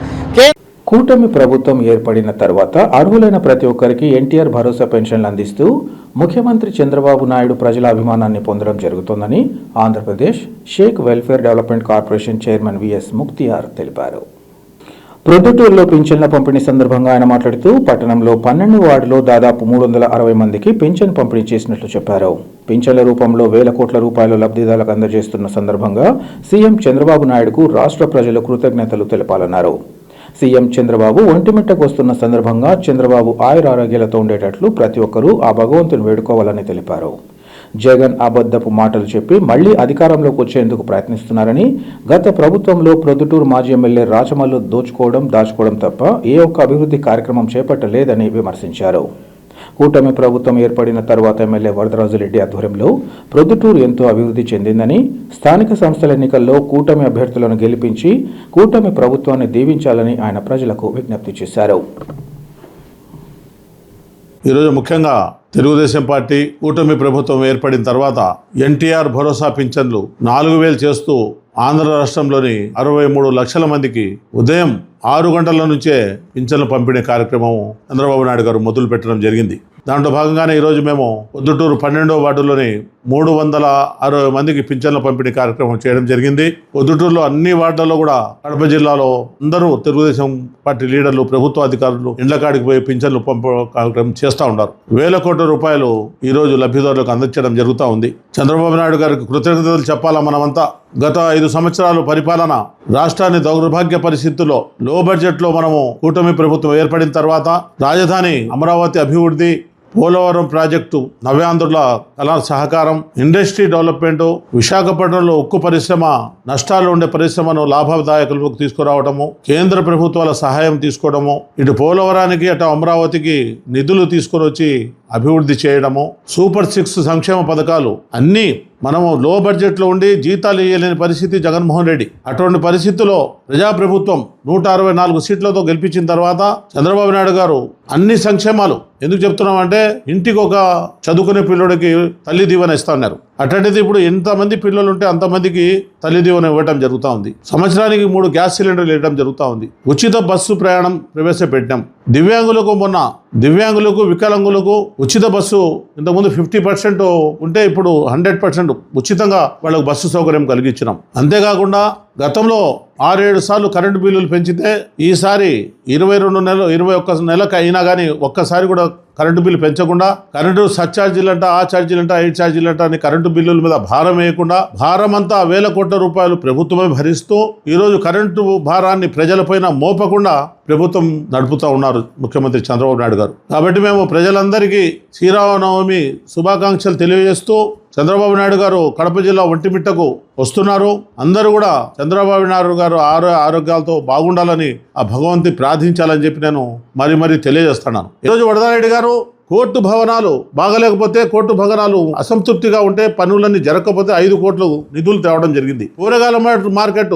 కూటమి ప్రభుత్వం ఏర్పడిన తర్వాత అర్హులైన ప్రతి ఒక్కరికి ఎన్టీఆర్ భరోసా పెన్షన్లు అందిస్తూ ముఖ్యమంత్రి చంద్రబాబు నాయుడు ప్రజల అభిమానాన్ని పొందడం జరుగుతోందని Andhra Pradesh Shaik welfare development corporation chairman VS Mukhtiar తెలిపారు. ప్రొద్దుటూరులో పింఛన్ల పంపిణీ సందర్భంగా ఆయన మాట్లాడుతూ పట్టణంలో 12 వార్డులో దాదాపు 360 మందికి పింఛన్ పంపిణీ చేసినట్లు చెప్పారు. పింఛన్ల రూపంలో వేల కోట్ల రూపాయలు లబ్ధిదారులకు అందజేస్తున్న సందర్భంగా సీఎం చంద్రబాబు నాయుడుకు రాష్ట్ర ప్రజలు కృతజ్ఞతలు తెలపాలన్నారు. సీఎం చంద్రబాబు ఒంటిమిట్టకు వస్తున్న సందర్భంగా చంద్రబాబు ఆయురారోగ్యాలతో ఉండేటట్లు ప్రతి ఒక్కరూ ఆ భగవంతుని వేడుకోవాలని తెలిపారు. జగన్ అబద్ధపు మాటలు చెప్పి మళ్లీ అధికారంలోకి వచ్చేందుకు ప్రయత్నిస్తున్నారని, గత ప్రభుత్వంలో ప్రొద్దుటూరు మాజీ ఎమ్మెల్యే రాచమల్లు దాచుకోవడం తప్ప ఏ ఒక్క అభివృద్ధి కార్యక్రమం చేపట్టలేదని విమర్శించారు. కూటమి ప్రభుత్వం ఏర్పడిన తర్వాత ఎమ్మెల్యే వరదరాజురెడ్డి ఆధ్వర్యంలో ప్రొద్దుటూరు ఎంతో అభివృద్ధి చెందిందని, స్థానిక సంస్థల ఎన్నికల్లో కూటమి అభ్యర్థులను గెలిపించి కూటమి ప్రభుత్వాన్ని దీవించాలని ఆయన ప్రజలకు విజ్ఞప్తి చేశారు. ఈరోజు ముఖ్యంగా తెలుగుదేశం పార్టీ కూటమి ప్రభుత్వం ఏర్పడిన తర్వాత ఎన్టీఆర్ భరోసా పింఛన్లు 4,000 చేస్తూ ఆంధ్ర రాష్ట్రంలోని 63 లక్షల మందికి ఉదయం 6 గంటల నుంచే పింఛన్లు పంపిణీ కార్యక్రమం చంద్రబాబు నాయుడు గారు మొదలు పెట్టడం జరిగింది. దాంట్లో భాగంగానే ఈరోజు మేము పొద్దుటూరు 12వ వార్డులోని 360 మందికి పింఛన్ల పంపిణీ కార్యక్రమం చేయడం జరిగింది. పొద్దుటూరులో అన్ని వార్డులలో కూడా కడప జిల్లాలో అందరూ తెలుగుదేశం పార్టీ లీడర్లు, ప్రభుత్వ అధికారులు ఇండ్లకాడికి పోయి పింఛన్లు కార్యక్రమం చేస్తూ ఉన్నారు. వేల కోట్ల రూపాయలు ఈరోజు లబ్ధిదారులకు అందించడం జరుగుతూ ఉంది. చంద్రబాబు నాయుడు గారికి కృతజ్ఞతలు చెప్పాలా మనమంతా. గత 5 సంవత్సరాలు పరిపాలన రాష్ట్రాన్ని దౌర్భాగ్య పరిస్థితుల్లో లో బడ్జెట్లో మనము కూటమి ప్రభుత్వం ఏర్పడిన తర్వాత రాజధాని అమరావతి అభివృద్ధి, పోలవరం ప్రాజెక్టు, నవ్యాంధ్రుల కళా సహకారం, ఇండస్ట్రీ డెవలప్మెంట్, విశాఖపట్నంలో ఉక్కు పరిశ్రమ, నష్టాలు ఉండే పరిశ్రమను లాభదాయకులకు తీసుకురావడము, కేంద్ర ప్రభుత్వాల సహాయం తీసుకోవడము, ఇటు పోలవరానికి అటు అమరావతికి నిధులు తీసుకొని వచ్చి అభివృద్ధి చేయడము, సూపర్ 6 సంక్షేమ పథకాలు అన్నీ మనము లో బడ్జెట్లో ఉండి జీతాలు ఇవ్వలేని పరిస్థితి జగన్మోహన్ రెడ్డి. అటువంటి పరిస్థితుల్లో ప్రజాప్రభుత్వం 164 సీట్లతో గెలిపించిన తర్వాత చంద్రబాబు నాయుడు గారు అన్ని సంక్షేమాలు ఎందుకు చెప్తున్నామంటే, ఇంటికి ఒక చదువుకునే పిల్లడికి తల్లి దీవెన ఇస్తా ఉన్నారు. అటువంటిది ఇప్పుడు ఎంతమంది పిల్లలు ఉంటే అంతమందికి తల్లి దీవెన ఇవ్వడం జరుగుతూ ఉంది. సంవత్సరానికి 3 గ్యాస్ సిలిండర్లు ఇవ్వడం జరుగుతూ ఉంది. ఉచిత బస్సు ప్రయాణం ప్రవేశపెట్టాం. దివ్యాంగులకు, వికలాంగులకు ఉచిత బస్సు ఇంతకుముందు 50% ఉంటే ఇప్పుడు 100% ఉచితంగా వాళ్ళకు బస్సు సౌకర్యం కలిగించినాం. అంతేకాకుండా గతంలో 6-7 సార్లు కరెంటు బిల్లులు పెంచితే ఈసారి 21 నెలకు అయినా కానీ ఒక్కసారి కూడా కరెంటు బిల్లు పెంచకుండా, కరెంటు సర్ఛార్జీలంట, ఆ ఛార్జీలంట, 5 ఛార్జీలంట అని కరెంటు బిల్లుల మీద భారం వేయకుండా, భారమంతా వేల కోట్ల రూపాయలు ప్రభుత్వమే భరిస్తూ ఈరోజు కరెంటు భారాన్ని ప్రజలపైన మోపకుండా ప్రభుత్వం నడుపుతూ ఉన్నారు ముఖ్యమంత్రి చంద్రబాబు నాయుడు గారు. కాబట్టి మేము ప్రజలందరికీ శ్రీరామనవమి శుభాకాంక్షలు తెలియజేస్తూ, చంద్రబాబు నాయుడు గారు కడప జిల్లా ఒంటిమిట్టకు వస్తున్నారు. అందరూ కూడా చంద్రబాబు నాయుడు గారు ఆరోగ్యాలతో బాగుండాలని ఆ భగవంతుని ప్రార్థించాలని చెప్పి నేను మరీ తెలియజేస్తున్నాను. ఈరోజు వరదారెడ్డి గారు కోర్టు భవనాలు బాగలేకపోతే, కోర్టు భవనాలు అసంతృప్తిగా ఉంటే, పనులన్నీ జరగకపోతే 5 కోట్లు నిధులు తేవడం జరిగింది. కూరగాయల మార్కెట్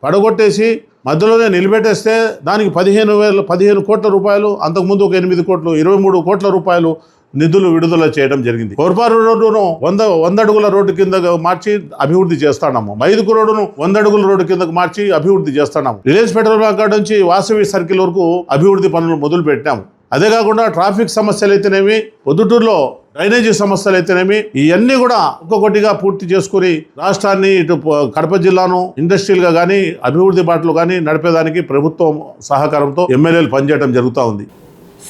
పడగొట్టేసి మధ్యలోనే నిలబెట్టేస్తే దానికి 15 కోట్ల రూపాయలు, అంతకుముందు ఒక 8 కోట్లు 23 కోట్ల రూపాయలు నిధులు విడుదల చేయడం జరిగింది. కోర్పారు రోడ్డును 100 అడుగుల రోడ్డు కింద మార్చి అభివృద్ధి చేస్తున్నాము. మైదుకు రోడ్డును 100 అడుగుల రోడ్డు కిందకు మార్చి అభివృద్ధి చేస్తున్నాము. రిలయన్స్ పెట్రోల్ బంక్ నుంచి వాసవి సర్కిల్ వరకు అభివృద్ధి పనులు మొదలు పెట్టాము. అదే కాకుండా ట్రాఫిక్ సమస్యలు అయితేనేమి, పొద్దుటూరులో డ్రైనేజీ సమస్యలు అయితేనేమి, ఇవన్నీ కూడా ఒక్కొక్కటిగా పూర్తి చేసుకుని రాష్ట్రాన్ని ఇటు కడప జిల్లాను ఇండస్ట్రియల్గా కానీ అభివృద్ధి బాటలు కానీ నడిపేదానికి ప్రభుత్వం సహకారంతో ఎమ్మెల్యేలు పనిచేయడం జరుగుతూ ఉంది.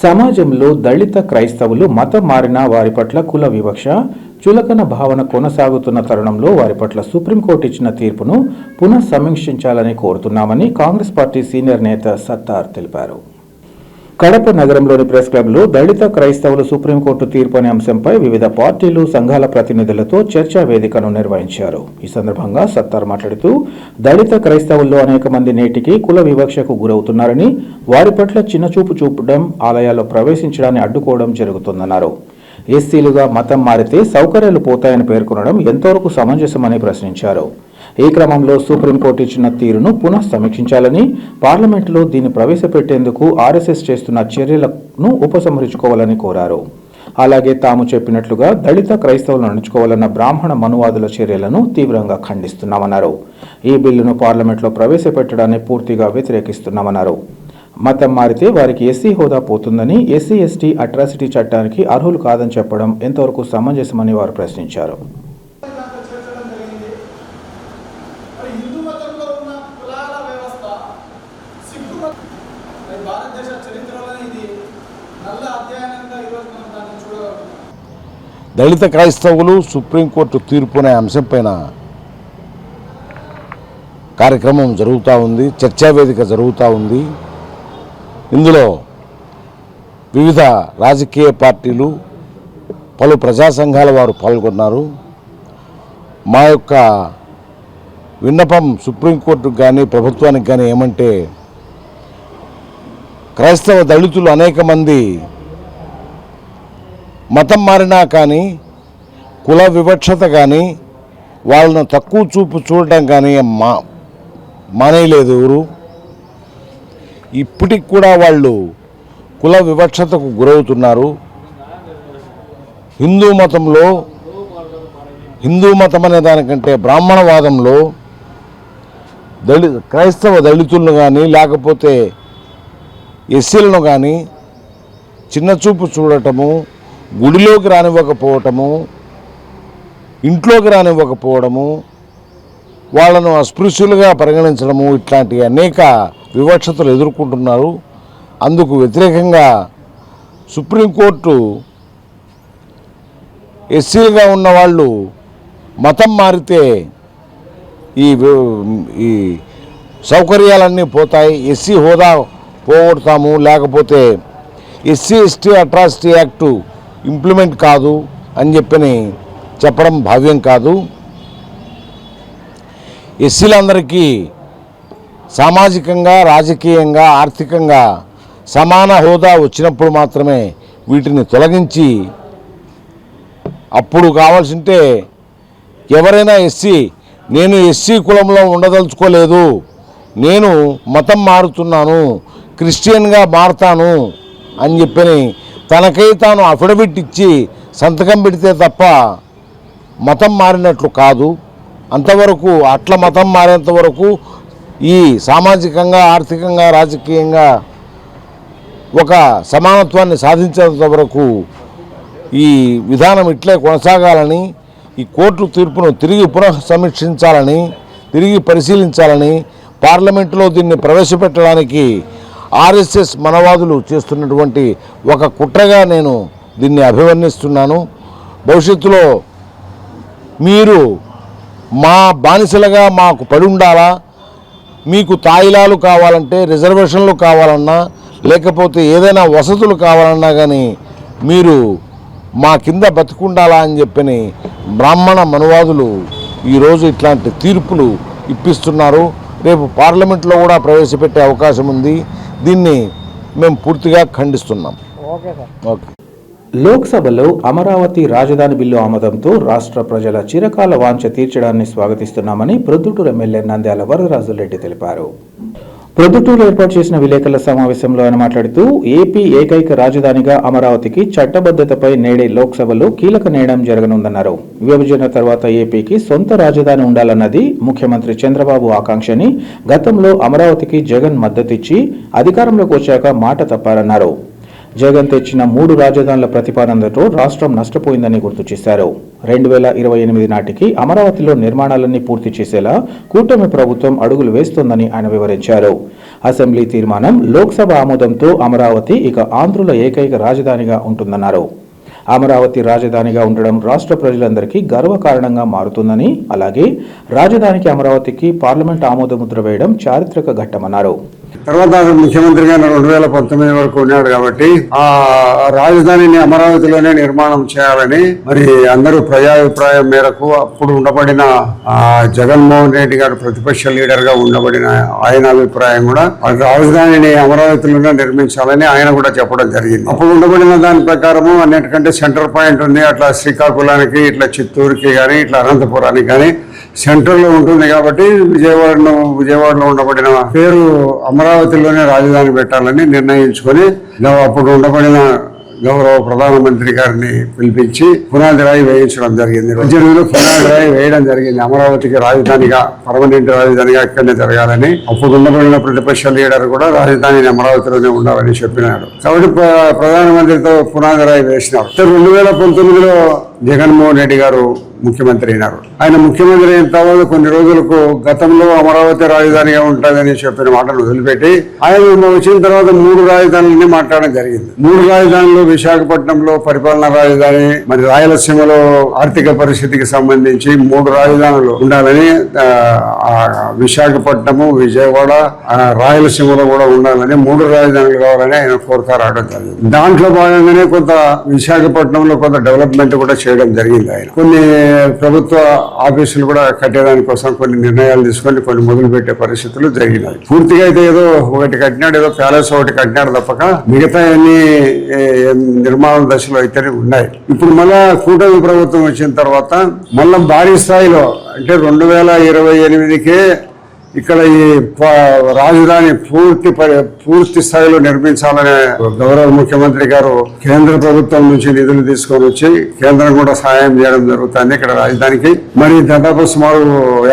సమాజంలో దళిత క్రైస్తవులు మతం మారిన వారి పట్ల కుల వివక్ష, చులకన భావన కొనసాగుతున్న తరుణంలో వారి పట్ల సుప్రీంకోర్టు ఇచ్చిన తీర్పును పునఃసమీక్షించాలని కోరుతున్నామని కాంగ్రెస్ పార్టీ సీనియర్ నేత సత్తార్ తెలిపారు. కడప నగరంలోని ప్రెస్ క్లబ్లో దళిత క్రైస్తవులు సుప్రీంకోర్టు తీర్పు అనే అంశంపై వివిధ పార్టీలు, సంఘాల ప్రతినిధులతో చర్చా వేదికను నిర్వహించారు. ఈ సందర్భంగా సత్తార్ మాట్లాడుతూ, దళిత క్రైస్తవుల్లో అనేక మంది నేటికి కుల వివక్షకు గురవుతున్నారని, వారి పట్ల చిన్నచూపు చూపడం, ఆలయాల్లో ప్రవేశించడాన్ని అడ్డుకోవడం జరుగుతుందన్నారు. ఎస్సీలుగా మతం మారితే సౌకర్యాలు పోతాయని పేర్కొనడం ఎంతవరకు సమంజసమని ప్రశ్నించారు. ఈ క్రమంలో సుప్రీంకోర్టు ఇచ్చిన తీరును పునఃసమీక్షించాలని, పార్లమెంటులో దీన్ని ప్రవేశపెట్టేందుకు ఆర్ఎస్ఎస్ చేస్తున్న చర్యలను ఉపసంహరించుకోవాలని కోరారు. అలాగే తాము చెప్పినట్లుగా దళిత క్రైస్తవులను అణుచుకోవాలన్న బ్రాహ్మణ మనువాదుల చర్యలను తీవ్రంగా ఖండిస్తున్నామన్నారు. ఈ బిల్లును పార్లమెంట్లో ప్రవేశపెట్టడాన్ని పూర్తిగా వ్యతిరేకిస్తున్నామన్నారు. మతం మారితే వారికి ఎస్సీ హోదా పోతుందని, ఎస్సీ ఎస్టీ అట్రాసిటీ చట్టానికి అర్హులు కాదని చెప్పడం ఎంతవరకు సమంజసమని వారు ప్రశ్నించారు. దళిత క్రైస్తవులు సుప్రీంకోర్టు తీర్పు అనే అంశంపైన కార్యక్రమం జరుగుతూ ఉంది, చర్చా వేదిక జరుగుతూ ఉంది. ఇందులో వివిధ రాజకీయ పార్టీలు, పలు ప్రజా సంఘాల వారు పాల్గొన్నారు. మా యొక్క విన్నపం సుప్రీంకోర్టుకు కానీ ప్రభుత్వానికి కానీ ఏమంటే, క్రైస్తవ దళితులు అనేక మంది మతం మారినా కానీ, కుల వివక్షత కానీ, వాళ్ళను తక్కువ చూపు చూడటం కానీ మానేయలేదు ఎవరు. ఇప్పటికి కూడా వాళ్ళు కుల వివక్షతకు గురవుతున్నారు. హిందూ మతం అనే దానికంటే బ్రాహ్మణవాదంలో క్రైస్తవ దళితులను కానీ, లేకపోతే ఎస్సీలను కానీ చిన్నచూపు చూడటము, గుడిలోకి రానివ్వకపోవటము, ఇంట్లోకి రానివ్వకపోవడము, వాళ్ళను అస్పృశ్యులుగా పరిగణించడము, ఇట్లాంటి అనేక వివక్షతలు ఎదుర్కొంటున్నారు. అందుకు వ్యతిరేకంగా సుప్రీంకోర్టు ఎస్సీలుగా ఉన్నవాళ్ళు మతం మారితే ఈ సౌకర్యాలన్నీ పోతాయి, ఎస్సీ హోదా పోగొడతాము, లేకపోతే SC ST atrocity act implement కాదు అని చెప్పడం భావ్యం కాదు. ఎస్సీలందరికీ సామాజికంగా, రాజకీయంగా, ఆర్థికంగా సమాన హోదా వచ్చినప్పుడు మాత్రమే వీటిని తొలగించి, అప్పుడు కావాల్సింటే ఎవరైనా నేను ఎస్సీ కులంలో ఉండదలుచుకోలేదు, నేను మతం మారుతున్నాను, క్రిస్టియన్గా మారతాను అని తనకై తాను అఫిడవిట్ ఇచ్చి సంతకం పెడితే తప్ప మతం మారినట్లు కాదు. అంతవరకు అట్లా మతం మారేంత వరకు ఈ సామాజికంగా, ఆర్థికంగా, రాజకీయంగా ఒక సమానత్వాన్ని సాధించేంత వరకు ఈ విధానం ఇట్లే కొనసాగాలని, ఈ కోర్టు తీర్పును తిరిగి పునఃసమీక్షించాలని, తిరిగి పరిశీలించాలని, పార్లమెంటులో దీన్ని ప్రవేశపెట్టడానికి ఆర్ఎస్ఎస్ మనవాదులు చేస్తున్నటువంటి ఒక కుట్రగా నేను దీన్ని అభివర్ణిస్తున్నాను. భవిష్యత్తులో మీరు మా బానిసలుగా మాకు పడి ఉండాలా, మీకు తాయిలాలు కావాలంటే, రిజర్వేషన్లు కావాలన్నా, లేకపోతే ఏదైనా వసతులు కావాలన్నా కానీ మీరు మా కింద బతికుండాలా అని చెప్పని బ్రాహ్మణ మనువాదులు ఈరోజు ఇట్లాంటి తీర్పులు ఇప్పిస్తున్నారు. రేపు పార్లమెంట్లో కూడా ప్రవేశపెట్టే అవకాశం ఉంది. దీన్ని మేము పూర్తిగా ఖండిస్తున్నాం. ఓకే. లోక్సభలో అమరావతి రాజధాని బిల్లు ఆమోదంతో రాష్ట్ర ప్రజల చిరకాల వాంఛ తీర్చడాన్ని స్వాగతిస్తున్నామని ప్రొద్దుటూరు ఎమ్మెల్యే నంద్యాల వరదరాజులరెడ్డి తెలిపారు. ప్రొద్దుటూరులో ఏర్పాటు చేసిన విలేకరుల సమావేశంలో ఆయన మాట్లాడుతూ ఏపీ ఏకైక రాజధానిగా అమరావతికి చట్టబద్ధతపై నేడే లోక్సభలో కీలక నిర్ణయం జరగనుందన్నారు. విభజన తర్వాత ఏపీకి సొంత రాజధాని ఉండాలన్నది ముఖ్యమంత్రి చంద్రబాబు ఆకాంక్షని గతంలో అమరావతికి జగన్ మద్దతిచ్చి అధికారంలోకి వచ్చాక మాట తప్పారన్నారు. జగన్ తెచ్చిన 3 రాజధానుల ప్రతిపాదనతో రాష్ట్రం నష్టపోయిందని గుర్తు చేశారు. 2028 నాటికి అమరావతిలో నిర్మాణాలన్నీ పూర్తి చేసేలా కూటమి ప్రభుత్వం అడుగులు వేస్తోందని ఆయన వివరించారు. అసెంబ్లీ తీర్మానం, లోక్సభ ఆమోదంతో అమరావతి ఇక ఆంధ్రుల ఏకైక రాజధానిగా ఉంటుందన్నారు. అమరావతి రాజధానిగా ఉండడం రాష్ట్ర ప్రజలందరికీ గర్వకారణంగా మారుతుందని, అలాగే రాజధానికి అమరావతికి పార్లమెంట్ ఆమోదముద్ర వేయడం చారిత్రక ఘట్టమన్నారు. తర్వాత ముఖ్యమంత్రిగా 2019 వరకు ఉన్నాడు కాబట్టి ఆ రాజధానిని అమరావతిలోనే నిర్మాణం చేయాలని మరి అందరూ ప్రజాభిప్రాయం మేరకు అప్పుడు ఉండబడిన జగన్మోహన్ రెడ్డి గారు ప్రతిపక్ష లీడర్ గా ఉండబడిన ఆయన అభిప్రాయం కూడా రాజధానిని అమరావతిలోనే నిర్మించాలని ఆయన కూడా చెప్పడం జరిగింది. అప్పుడు ఉండబడిన దాని ప్రకారము అన్నిటికంటే సెంటర్ పాయింట్ ఉంది. అట్లా శ్రీకాకుళానికి, ఇట్లా చిత్తూరుకి కానీ, ఇట్లా అనంతపురానికి కానీ సెంటర్ లో ఉంటుంది కాబట్టి విజయవాడలో ఉండబడిన పేరు అమరావతిలోనే రాజధాని పెట్టాలని నిర్ణయించుకొని అప్పుడు ఉండబడిన గౌరవ ప్రధానమంత్రి గారిని పిలిపించి పునాది రాయి వేయించడం జరిగింది. 2018లో పునాది రాయి వేయడం జరిగింది. అమరావతికి రాజధానిగా, పర్మనెంట్ రాజధానిగా ఇక్కడనే జరగాలని. అప్పుడు ఉండబడిన ప్రతిపక్ష లీడర్ కూడా రాజధానిని అమరావతిలోనే ఉండాలని చెప్పినాడు. కాబట్టి ప్రధానమంత్రితో పునాది రాయి వేసినారు. 2019లో జగన్మోహన్ రెడ్డి గారు ముఖ్యమంత్రి అయినారు. ఆయన ముఖ్యమంత్రి అయిన తర్వాత కొన్ని రోజులకు గతంలో అమరావతి రాజధానిగా ఉంటుందని చెప్పిన మాటను వదిలిపెట్టి ఆయన వచ్చిన తర్వాత 3 రాజధానులని మాట్లాడడం జరిగింది. 3 రాజధానులు విశాఖపట్నంలో పరిపాలనా రాజధాని, మరి రాయలసీమలో ఆర్థిక పరిస్థితికి సంబంధించి 3 రాజధానులు ఉండాలని, విశాఖపట్నము, విజయవాడ, రాయలసీమలో కూడా ఉండాలని 3 రాజధానులు కావాలని ఆయన కోరిక రావడం జరిగింది. దాంట్లో భాగంగానే కొంత విశాఖపట్నంలో కొంత డెవలప్మెంట్ కూడా చేయడం జరిగింది. ఆయన కొన్ని ప్రభుత్వ ఆఫీసులు కూడా కట్టేదాని కోసం కొన్ని నిర్ణయాలు తీసుకొని కొన్ని మొదలు పెట్టే పరిస్థితులు జరిగినాయి. పూర్తిగా అయితే ఏదో ఒకటి కట్టినాడు, ఏదో ప్యాలెస్ ఒకటి కట్టినాడు తప్పక మిగతా అన్ని నిర్మాణ దశలో అయితేనే ఉన్నాయి. ఇప్పుడు మళ్ళా కూటమి ప్రభుత్వం వచ్చిన తర్వాత మళ్ళా భారీ స్థాయిలో అంటే 2028కే ఇక్కడ ఈ రాజధాని పూర్తి స్థాయిలో నిర్మించాలనే గౌరవ ముఖ్యమంత్రి గారు కేంద్ర ప్రభుత్వం నుంచి నిధులు తీసుకొని వచ్చి కేంద్రం కూడా సహాయం చేయడం జరుగుతుంది ఇక్కడ రాజధానికి. మరి దాదాపు సుమారు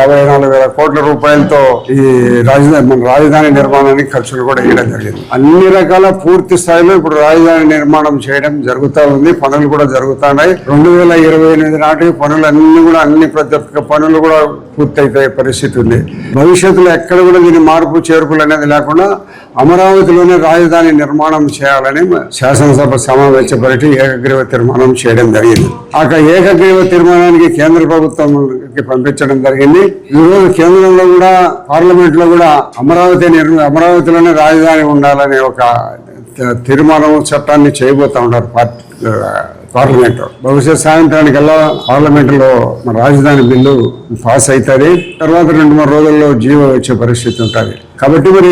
54,000 కోట్ల రూపాయలతో ఈ రాజధాని నిర్మాణానికి ఖర్చులు కూడా వేయడం జరిగింది. అన్ని రకాల పూర్తి స్థాయిలో ఇప్పుడు రాజధాని నిర్మాణం చేయడం జరుగుతూ ఉంది. పనులు కూడా జరుగుతున్నాయి. 2028 నాటికి అన్ని ప్రతి ఒక్క పనులు కూడా పూర్తయిపోయే పరిస్థితి ఉంది. భవిష్యత్తులో ఎక్కడ కూడా దీని మార్పు చేర్పులు అనేది లేకుండా అమరావతిలోనే రాజధాని నిర్మాణం చేయాలని శాసనసభ సమావేశపరిచి ఏకగ్రీవ తీర్మానం చేయడం జరిగింది. ఆ ఏకగ్రీవ తీర్మానానికి కేంద్ర ప్రభుత్వంకి పంపించడం జరిగింది. ఈరోజు కేంద్రంలో కూడా పార్లమెంట్ లో కూడా అమరావతిలోనే రాజధాని ఉండాలనే ఒక తీర్మానం చట్టాన్ని చేయబోతా ఉన్నారు పార్లమెంట్. బహుశా సాయంత్రానికల్లా పార్లమెంట్ లో రాజధాని బిల్లు పాస్ అవుతుంది. తర్వాత 2-3 రోజుల్లో జీవో వచ్చే పరిస్థితి ఉంటుంది. కాబట్టి మరి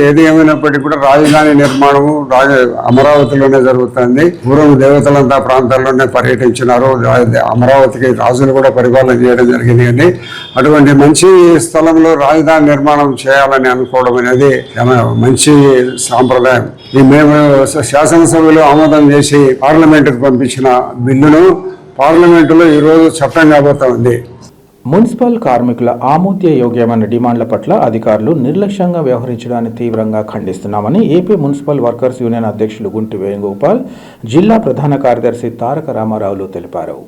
ఏది ఏమైనప్పటికీ కూడా రాజధాని నిర్మాణము అమరావతిలోనే జరుగుతుంది. పూర్వం దేవతలంతా ప్రాంతాల్లోనే పర్యటించినారు. అమరావతికి రాజులు కూడా పరిపాలన చేయడం జరిగింది. కానీ అటువంటి మంచి స్థలంలో రాజధాని నిర్మాణం చేయాలని అనుకోవడం అనేది మంచి సాంప్రదాయం. మేము శాసనసభలో ఆమోదం చేసి పార్లమెంటుకు పంపించిన బిల్లును పార్లమెంటులో ఈరోజు చట్టం కాబోతా ఉంది. మున్సిపల్ కార్మికుల ఆమోదయోగ్యమైన డిమాండ్ల పట్ల అధికారులు నిర్లక్ష్యంగా వ్యవహరించడాన్ని తీవ్రంగా ఖండిస్తున్నామని ఏపీ మున్సిపల్ వర్కర్స్ యూనియన్ అధ్యక్షులు గుంటి వేణుగోపాల్, జిల్లా ప్రధాన కార్యదర్శి తారక రామారావులు తెలిపారు.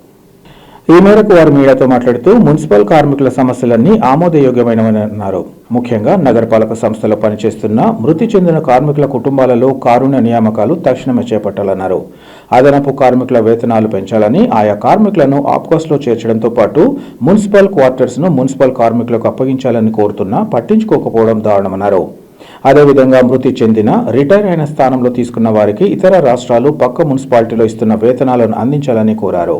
ఈ మేరకు వారు మీడియాతో మాట్లాడుతూ మున్సిపల్ కార్మికుల సమస్యలన్నీ ఆమోదయోగ్యమైనవని అన్నారు. ముఖ్యంగా నగరపాలక సంస్థలో పనిచేస్తున్న మృతి చెందిన కార్మికుల కుటుంబాలలో కారుణ్య నియామకాలు తక్షణమే చేపట్టాలన్నారు. అదనపు కార్మికుల వేతనాలు పెంచాలని, ఆయా కార్మికులను ఆప్కాస్లో చేర్చడంతో పాటు మున్సిపల్ క్వార్టర్స్ను మున్సిపల్ కార్మికులకు అప్పగించాలని కోరుతున్నా పట్టించుకోకపోవడం దారుణమన్నారు. అదేవిధంగా మృతి చెందిన, రిటైర్ అయిన స్థానంలో తీసుకున్న వారికి ఇతర రాష్ట్రాలు పక్క మున్సిపాలిటీలో ఇస్తున్న వేతనాలను అందించాలని కోరారు.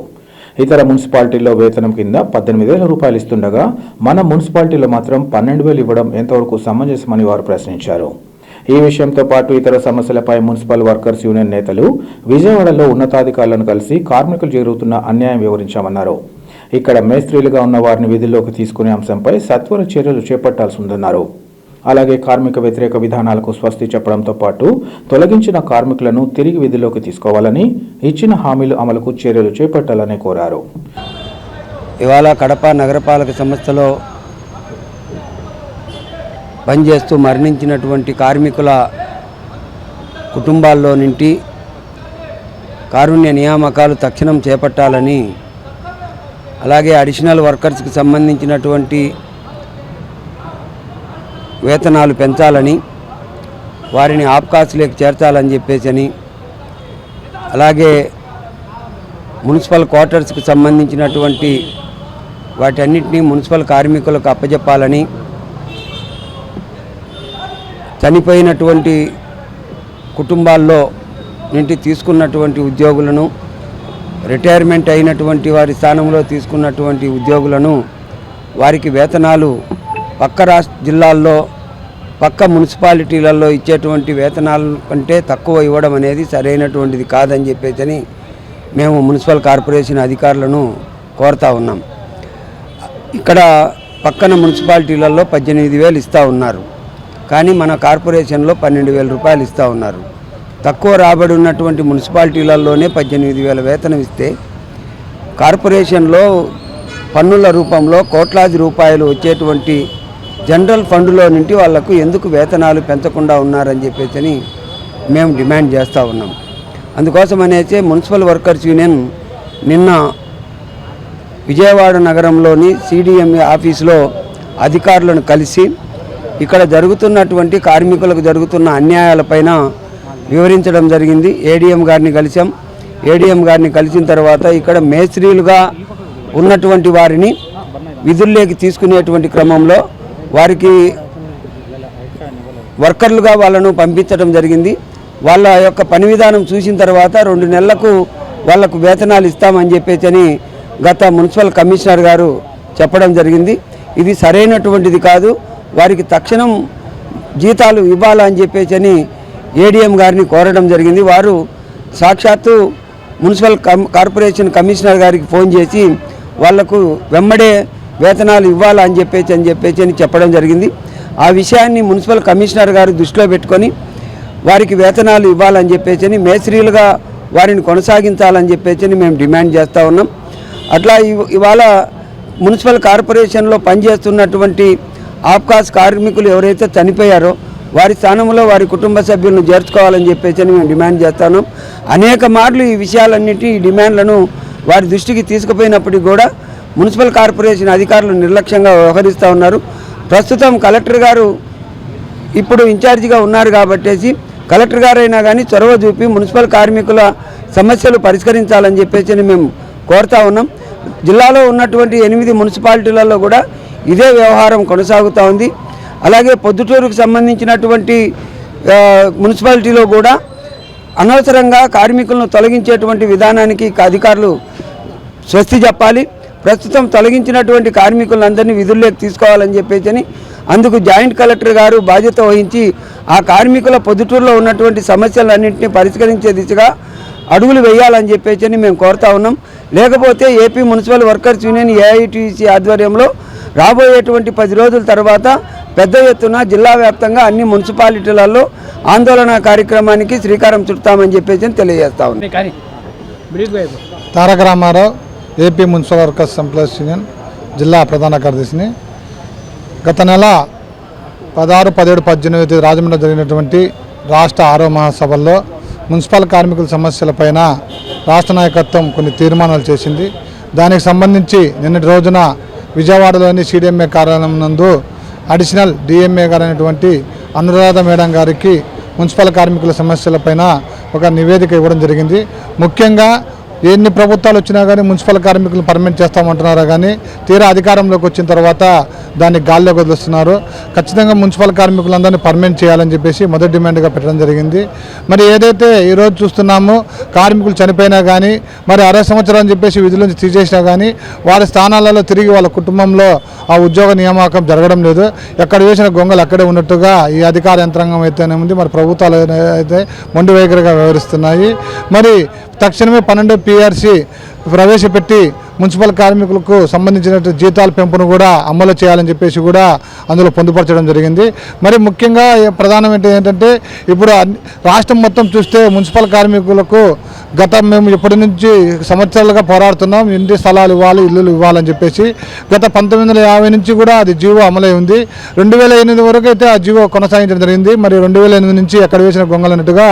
ఇతర మున్సిపాలిటీల్లో వేతనం కింద 18,000 రూపాయలు ఇస్తుండగా మన మున్సిపాలిటీలో మాత్రం 12,000 ఇవ్వడం ఎంతవరకు సమంజసమని వారు ప్రశ్నించారు. ఈ విషయంతో పాటు ఇతర సమస్యలపై మున్సిపల్ వర్కర్స్ యూనియన్ నేతలు విజయవాడలో ఉన్నతాధికారులను కలిసి కార్మికులు జరుగుతున్న అన్యాయం వివరించామన్నారు. ఇక్కడ మేస్త్రీలుగా ఉన్న వారిని విధుల్లోకి తీసుకునే అంశంపై సత్వర చర్యలు చేపట్టాల్సి ఉందన్నారు. అలాగే కార్మిక వ్యతిరేక విధానాలకు స్వస్తి చెప్పడంతో పాటు తొలగించిన కార్మికులను తిరిగి విధుల్లోకి తీసుకోవాలని, ఇచ్చిన హామీలు అమలుకు చర్యలు చేపట్టాలని కోరారు. ఇవాళ కడప నగరపాలక సంస్థలో పనిచేస్తూ మరణించినటువంటి కార్మికుల కుటుంబాల్లో నుండి కారుణ్య నియామకాలు తక్షణం చేపట్టాలని, అలాగే అడిషనల్ వర్కర్స్కి సంబంధించినటువంటి వేతనాలు పెంచాలని, వారిని ఆప్కాస్లోకి చేర్చాలని చెప్పేసి, అలాగే మున్సిపల్ క్వార్టర్స్కి సంబంధించినటువంటి వాటన్నిటినీ మున్సిపల్ కార్మికులకు అప్పజెప్పాలని, చనిపోయినటువంటి కుటుంబాల్లో నుండి తీసుకున్నటువంటి ఉద్యోగులను, రిటైర్మెంట్ అయినటువంటి వారి స్థానంలో తీసుకున్నటువంటి ఉద్యోగులను వారికి వేతనాలు పక్క జిల్లాల్లో పక్క మున్సిపాలిటీలలో ఇచ్చేటువంటి వేతనాల కంటే తక్కువ ఇవ్వడం అనేది సరైనటువంటిది కాదని చెప్పేసి మేము మున్సిపల్ కార్పొరేషన్ అధికారులను కోరుతా ఉన్నాం. ఇక్కడ పక్కన మున్సిపాలిటీలలో 18,000 ఇస్తూ ఉన్నారు, కానీ మన కార్పొరేషన్లో 12,000 రూపాయలు ఇస్తూ ఉన్నారు. తక్కువ రాబడి ఉన్నటువంటి మున్సిపాలిటీలలోనే 18,000 వేతనం ఇస్తే కార్పొరేషన్లో పన్నుల రూపంలో కోట్లాది రూపాయలు వచ్చేటువంటి జనరల్ ఫండ్లో నుండి వాళ్లకు ఎందుకు వేతనాలు పెంచకుండా ఉన్నారని చెప్పేసి మేము డిమాండ్ చేస్తూ ఉన్నాం. అందుకోసం అనేసి మున్సిపల్ వర్కర్స్ యూనియన్ నిన్న విజయవాడ నగరంలోని సిడిఎంఏ ఆఫీసులో అధికారులను కలిసి ఇక్కడ జరుగుతున్నటువంటి కార్మికులకు జరుగుతున్న అన్యాయాలపైన వివరించడం జరిగింది. ఏడీఎం గారిని కలిసాం. ఏడీఎం గారిని కలిసిన తర్వాత ఇక్కడ మేస్త్రీలుగా ఉన్నటువంటి వారిని విధుల్లోకి తీసుకునేటువంటి క్రమంలో వారికి వర్కర్లుగా వాళ్ళను పంపించడం జరిగింది. వాళ్ళ యొక్క పని విధానం చూసిన తర్వాత 2 నెలలకు వాళ్లకు వేతనాలు ఇస్తామని చెప్పేసి గత మున్సిపల్ కమిషనర్ గారు చెప్పడం జరిగింది. ఇది సరైనటువంటిది కాదు, వారికి తక్షణం జీతాలు ఇవ్వాలని చెప్పేసి ఏడీఎం గారిని కోరడం జరిగింది. వారు సాక్షాత్తు మున్సిపల్ కార్పొరేషన్ కమిషనర్ గారికి ఫోన్ చేసి వాళ్లకు వెంబడే వేతనాలు ఇవ్వాలని చెప్పేసి చెప్పడం జరిగింది. ఆ విషయాన్ని మున్సిపల్ కమిషనర్ గారు దృష్టిలో పెట్టుకొని వారికి వేతనాలు ఇవ్వాలని చెప్పేసి మేస్త్రీలుగా వారిని కొనసాగించాలని చెప్పేసి మేము డిమాండ్ చేస్తూ ఉన్నాం. అట్లా ఇవాళ మున్సిపల్ కార్పొరేషన్లో పనిచేస్తున్నటువంటి ఆప్కాస్ కార్మికులు ఎవరైతే చనిపోయారో వారి స్థానంలో వారి కుటుంబ సభ్యులను చేర్చుకోవాలని చెప్పేసి మేము డిమాండ్ చేస్తున్నాం. అనేక మార్లు ఈ విషయాలన్నిటి ఈ డిమాండ్లను వారి దృష్టికి తీసుకుపోయినప్పటికీ కూడా మున్సిపల్ కార్పొరేషన్ అధికారులు నిర్లక్ష్యంగా వ్యవహరిస్తూ ఉన్నారు. ప్రస్తుతం కలెక్టర్ గారు ఇప్పుడు ఇన్ఛార్జిగా ఉన్నారు కాబట్టి కలెక్టర్ గారైనా కానీ చొరవ చూపి మున్సిపల్ కార్మికుల సమస్యలు పరిష్కరించాలని చెప్పేసి మేము కోరుతా ఉన్నాం. జిల్లాలో ఉన్నటువంటి 8 మున్సిపాలిటీలలో కూడా ఇదే వ్యవహారం కొనసాగుతూ ఉంది. అలాగే పొద్దుటూరుకు సంబంధించినటువంటి మున్సిపాలిటీలో కూడా అనవసరంగా కార్మికులను తొలగించేటువంటి విధానానికి అధికారులు స్వస్తి చెప్పాలి. ప్రస్తుతం తొలగించినటువంటి కార్మికులందరినీ విధుల్లోకి తీసుకోవాలని చెప్పేసి అందుకు జాయింట్ కలెక్టర్ గారు బాధ్యత వహించి ఆ కార్మికుల పొద్దుటూరులో ఉన్నటువంటి సమస్యలన్నింటినీ పరిష్కరించే దిశగా అడుగులు వేయాలని చెప్పేసి మేము కోరుతా ఉన్నాం. లేకపోతే AP municipal workers union AITC ఆధ్వర్యంలో రాబోయేటువంటి 10 రోజుల తర్వాత పెద్ద ఎత్తున జిల్లా వ్యాప్తంగా అన్ని మున్సిపాలిటీలలో ఆందోళన కార్యక్రమానికి శ్రీకారం చుడతామని చెప్పేసి తెలియజేస్తా ఉన్నాం. Taraka Ramarao, AP municipal workers employees union జిల్లా ప్రధాన కార్యదర్శిని. గత నెల 16, 17, 18 రాజమండ్రిలో జరిగినటువంటి రాష్ట్ర 6వ మహాసభల్లో మున్సిపల్ కార్మికుల సమస్యలపైన రాష్ట్ర నాయకత్వం కొన్ని తీర్మానాలు చేసింది. దానికి సంబంధించి నిన్నటి రోజున విజయవాడలోని సిడిఎంఏ కార్యాలయం నందు అడిషనల్ డిఎంఏ గారు అయినటువంటి అనురాధ మేడం గారికి మున్సిపల్ కార్మికుల సమస్యలపైన ఒక నివేదిక ఇవ్వడం జరిగింది. ముఖ్యంగా ఎన్ని ప్రభుత్వాలు వచ్చినా కానీ మున్సిపల్ కార్మికులను పర్మనెంట్ చేస్తామంటున్నారా కానీ తీరా అధికారంలోకి వచ్చిన తర్వాత దాన్ని గాల్లోకి వదిలిస్తున్నారు. ఖచ్చితంగా మున్సిపల్ కార్మికులందరినీ పర్మనెంట్ చేయాలని చెప్పేసి మొదటి డిమాండ్గా పెట్టడం జరిగింది. మరి ఏదైతే ఈరోజు చూస్తున్నామో కార్మికులు చనిపోయినా కానీ మరి 60 సంవత్సరాలు అని చెప్పేసి విధుల నుంచి తీసేసినా కానీ వారి స్థానాలలో తిరిగి వాళ్ళ కుటుంబంలో ఆ ఉద్యోగ నియామకం జరగడం లేదు. ఎక్కడ వేసిన గొంగలు అక్కడే ఉన్నట్టుగా ఈ అధికార యంత్రాంగం అయితేనే ఉంది, మరి ప్రభుత్వాలు అయితే మొండి వైఖరిగా వ్యవహరిస్తున్నాయి. మరి తక్షణమే 12 PRC ప్రవేశపెట్టి మున్సిపల్ కార్మికులకు సంబంధించిన జీతాల పెంపును కూడా అమలు చేయాలని చెప్పేసి కూడా అందులో పొందుపరచడం జరిగింది. మరి ముఖ్యంగా ప్రధానమైన ఏంటంటే ఇప్పుడు రాష్ట్రం మొత్తం చూస్తే మున్సిపల్ కార్మికులకు మేము ఇప్పటి నుంచి సంవత్సరాలుగా పోరాడుతున్నాం, ఇంటి స్థలాలు ఇవ్వాలి, ఇల్లులు ఇవ్వాలని చెప్పేసి. గత 1950 నుంచి కూడా అది జీవో అమలై ఉంది. 2008 వరకు అయితే ఆ జీవో కొనసాగించడం జరిగింది. మరి 2008 నుంచి ఎక్కడ వేసిన గొంగలన్నట్టుగా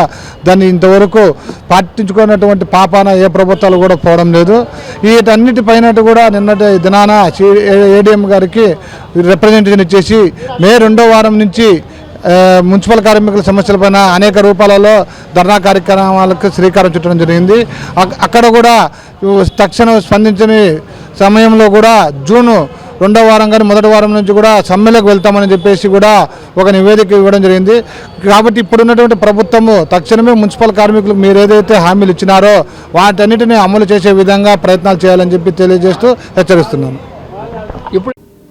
దాన్ని ఇంతవరకు పాటించుకున్నటువంటి పాపాన ఏ ప్రభుత్వాలు కూడా పోవడం లేదు. వీటన్నిటిపైన కూడా నిన్నటి దినాన ADM గారికి రిప్రజెంటేషన్ ఇచ్చేసి మే 2వ వారం నుంచి మున్సిపల్ కార్మికుల సమస్యలపైన అనేక రూపాలలో ధర్నా కార్యక్రమాలకు శ్రీకారం చుట్టడం జరిగింది. అక్కడ కూడా తక్షణం స్పందించని సమయంలో కూడా జూన్ 2వ వారం కానీ మొదటి వారం నుంచి కూడా సమ్మెలకు వెళ్తామని చెప్పేసి కూడా ఒక నివేదిక ఇవ్వడం జరిగింది. కాబట్టి ఇప్పుడున్నటువంటి ప్రభుత్వము తక్షణమే మున్సిపల్ కార్మికులకు మీరు ఏదైతే హామీలు ఇచ్చినారో వాటన్నిటిని అమలు చేసే విధంగా ప్రయత్నాలు చేయాలని చెప్పి తెలియజేస్తూ హెచ్చరిస్తున్నాను.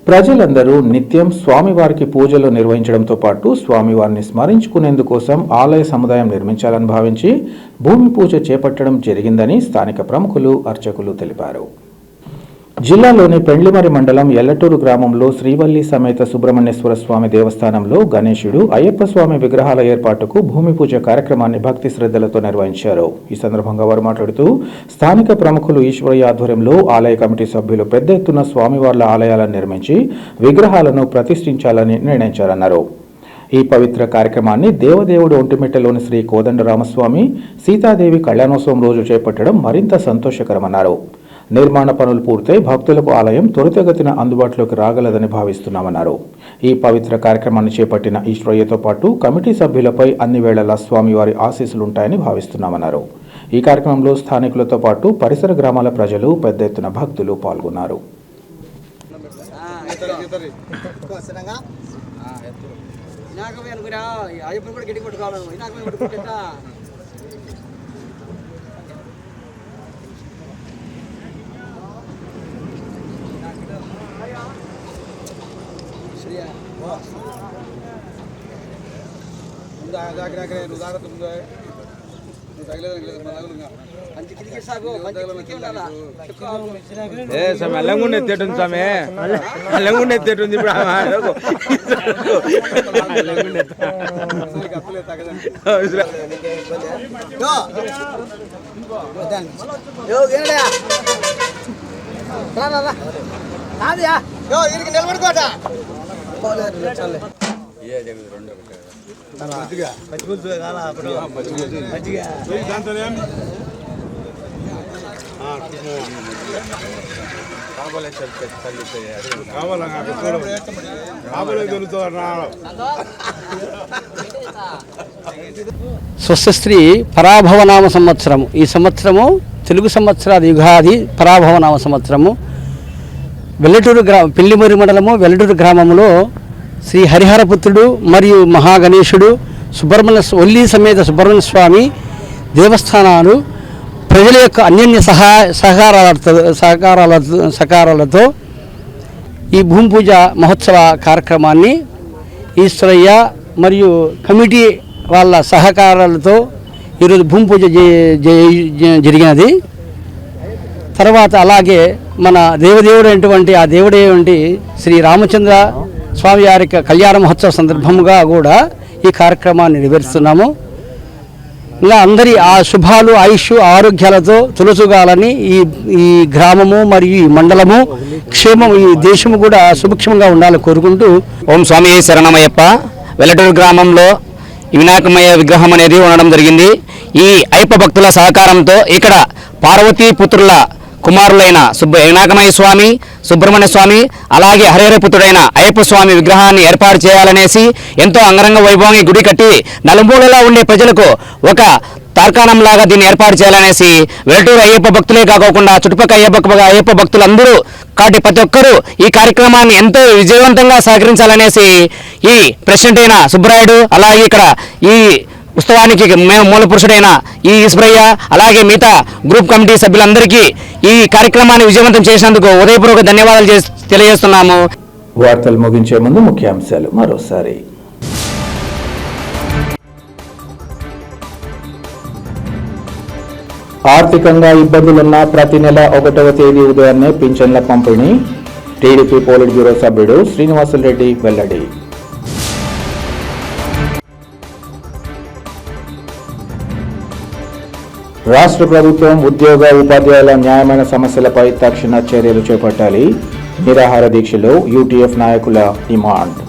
ప్రజలందరూ నిత్యం స్వామివారికి పూజలు నిర్వహించడంతో పాటు స్వామివారిని స్మరించుకునేందుకోసం ఆలయ సముదాయం నిర్మించాలని భావించి భూమి పూజ చేపట్టడం జరిగిందని స్థానిక ప్రముఖులు, అర్చకులు తెలిపారు. జిల్లాలోని పెండ్లిమరి మండలం ఎల్లటూరు గ్రామంలో శ్రీవల్లి సమేత సుబ్రహ్మణ్యేశ్వర స్వామి దేవస్థానంలో గణేశుడు, అయ్యప్ప స్వామి విగ్రహాల ఏర్పాటుకు భూమి పూజ కార్యక్రమాన్ని భక్తి శ్రద్ధలతో నిర్వహించారు. ఈ సందర్భంగా వారు మాట్లాడుతూ స్థానిక ప్రముఖులు ఈశ్వరయ్య ఆధ్వర్యంలో ఆలయ కమిటీ సభ్యులు పెద్ద ఎత్తున స్వామివార్ల ఆలయాలను నిర్మించి విగ్రహాలను ప్రతిష్ఠించాలని నిర్ణయించారన్నారు. ఈ పవిత్ర కార్యక్రమాన్ని దేవదేవుడు ఒంటిమిట్టలోని శ్రీ కోదండరామస్వామి సీతాదేవి కళ్యాణోత్సవం రోజు చేపట్టడం మరింత సంతోషకరమన్నారు. నిర్మాణ పనులు పూర్తయి భక్తులకు ఆలయం త్వరితగతిన అందుబాటులోకి రాగలదని భావిస్తున్నామన్నారు. ఈ పవిత్ర కార్యక్రమాన్ని చేపట్టిన ఈశ్వరయ్యతో పాటు కమిటీ సభ్యులపై అన్ని వేళలా స్వామివారి ఆశీస్సులుంటాయని భావిస్తున్నామన్నారు. ఈ కార్యక్రమంలో స్థానికులతో పాటు పరిసర గ్రామాల ప్రజలు పెద్ద ఎత్తున భక్తులు పాల్గొన్నారు. మెల్లంగుండే ఎత్తేటుంది స్వామి, మెల్లంగుండే ఎత్తేటుంది. ఇప్పుడు నిలబడుకోట స్వస్తి పరాభవనామ సంవత్సరము. ఈ సంవత్సరము తెలుగు సంవత్సరాది యుగాది పరాభవనామ సంవత్సరము. వెల్లటూరు పెళ్లిమరి మండలము వెల్లటూరు గ్రామంలో శ్రీ హరిహరపుత్రుడు మరియు మహాగణేశుడు ఒల్లి సమేత సుబ్రహ్మణ్య స్వామి దేవస్థానాలు ప్రజల యొక్క అన్యోన్య సహకారాలతో ఈ భూమి పూజ మహోత్సవ కార్యక్రమాన్ని ఈశ్వరయ్య మరియు కమిటీ వాళ్ళ సహకారాలతో ఈరోజు భూమి పూజ జరిగినది. తర్వాత అలాగే మన దేవదేవుడు అయినటువంటి ఆ దేవుడేటువంటి శ్రీ రామచంద్ర స్వామి వారి కళ్యాణ మహోత్సవ సందర్భంగా కూడా ఈ కార్యక్రమాన్ని నిర్వహిస్తున్నాము. ఇలా అందరి ఆ శుభాలు, ఆయుష్, ఆరోగ్యాలతో తులసుగాలని ఈ గ్రామము మరియు ఈ మండలము క్షేమం, ఈ దేశము కూడా సుభిక్షంగా ఉండాలని కోరుకుంటూ ఓం స్వామి శరణమయ్యప్ప. వెల్లటూరు గ్రామంలో వినాయకమయ్య విగ్రహం అనేది ఉండడం జరిగింది. ఈ అయ్యప్ప భక్తుల సహకారంతో ఇక్కడ పార్వతీ పుత్రుల కుమారులైన వినాయకమయ్య స్వామి, సుబ్రహ్మణ్య స్వామి, అలాగే హరిహరపుత్రుడైన అయ్యప్ప స్వామి విగ్రహాన్ని ఏర్పాటు చేయాలనేసి ఎంతో అంగరంగ వైభవంగా గుడి కట్టి నలుమూలలా ఉండే ప్రజలకు ఒక తార్కాణంలాగా దీన్ని ఏర్పాటు చేయాలనేసి వెలటూరు అయ్యప్ప భక్తులే కాకుండా చుట్టుపక్కల అయ్యప్ప భక్తులందరూ కాబట్టి ప్రతి ఒక్కరూ ఈ కార్యక్రమాన్ని ఎంతో విజయవంతంగా సహకరించాలనేసి ఈ ప్రెసిడెంట్ అయిన సుబ్బరాయుడు, అలాగే ఇక్కడ ఈ ఉత్సవానికి మూల పురుషుడైన ఈ ఈశ్వరయ్య, అలాగే మిగతా గ్రూప్ కమిటీ సభ్యులందరికీ ఈ కార్యక్రమాన్ని విజయవంతం చేసినందుకు ఉదయపూర్వక ధన్యవాదాలు తెలియజేస్తున్నాము. వార్తలు ముగించే ముందు ముఖ్యాంశాలు మరోసారి. ఆర్థికంగా ఇబ్బందులున్న ప్రతి నెల 1వ తేదీ ఉదయాన్నే పింఛన్ల పంపిణీ. టీడీపీ పోలిట్ బ్యూరో సభ్యుడు శ్రీనివాసులరెడ్డి వెల్లడి. రాష్ట్ర ప్రభుత్వం ఉద్యోగ ఉపాధ్యాయుల న్యాయమైన సమస్యలపై తక్షణ చర్యలు చేపట్టాలి. నిరాహార దీక్షలో యూటీఎఫ్ నాయకుల డిమాండ్.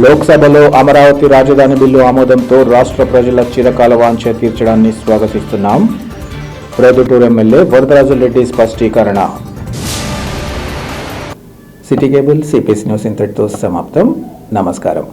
లోక్సభలో అమరావతి రాజధాని బిల్లు ఆమోదంతో రాష్ట్ర ప్రజల చిరకాల వాంఛ తీర్చడాన్ని స్వాగతిస్తున్నాం. ప్రొద్దుటూరు ఎమ్మెల్యే వరదరాజులరెడ్డి స్పష్టీకరణ. సిటీ కేబుల్ సిపిఎస్ న్యూస్ ఇంతటితో సమాప్తం. నమస్కారం.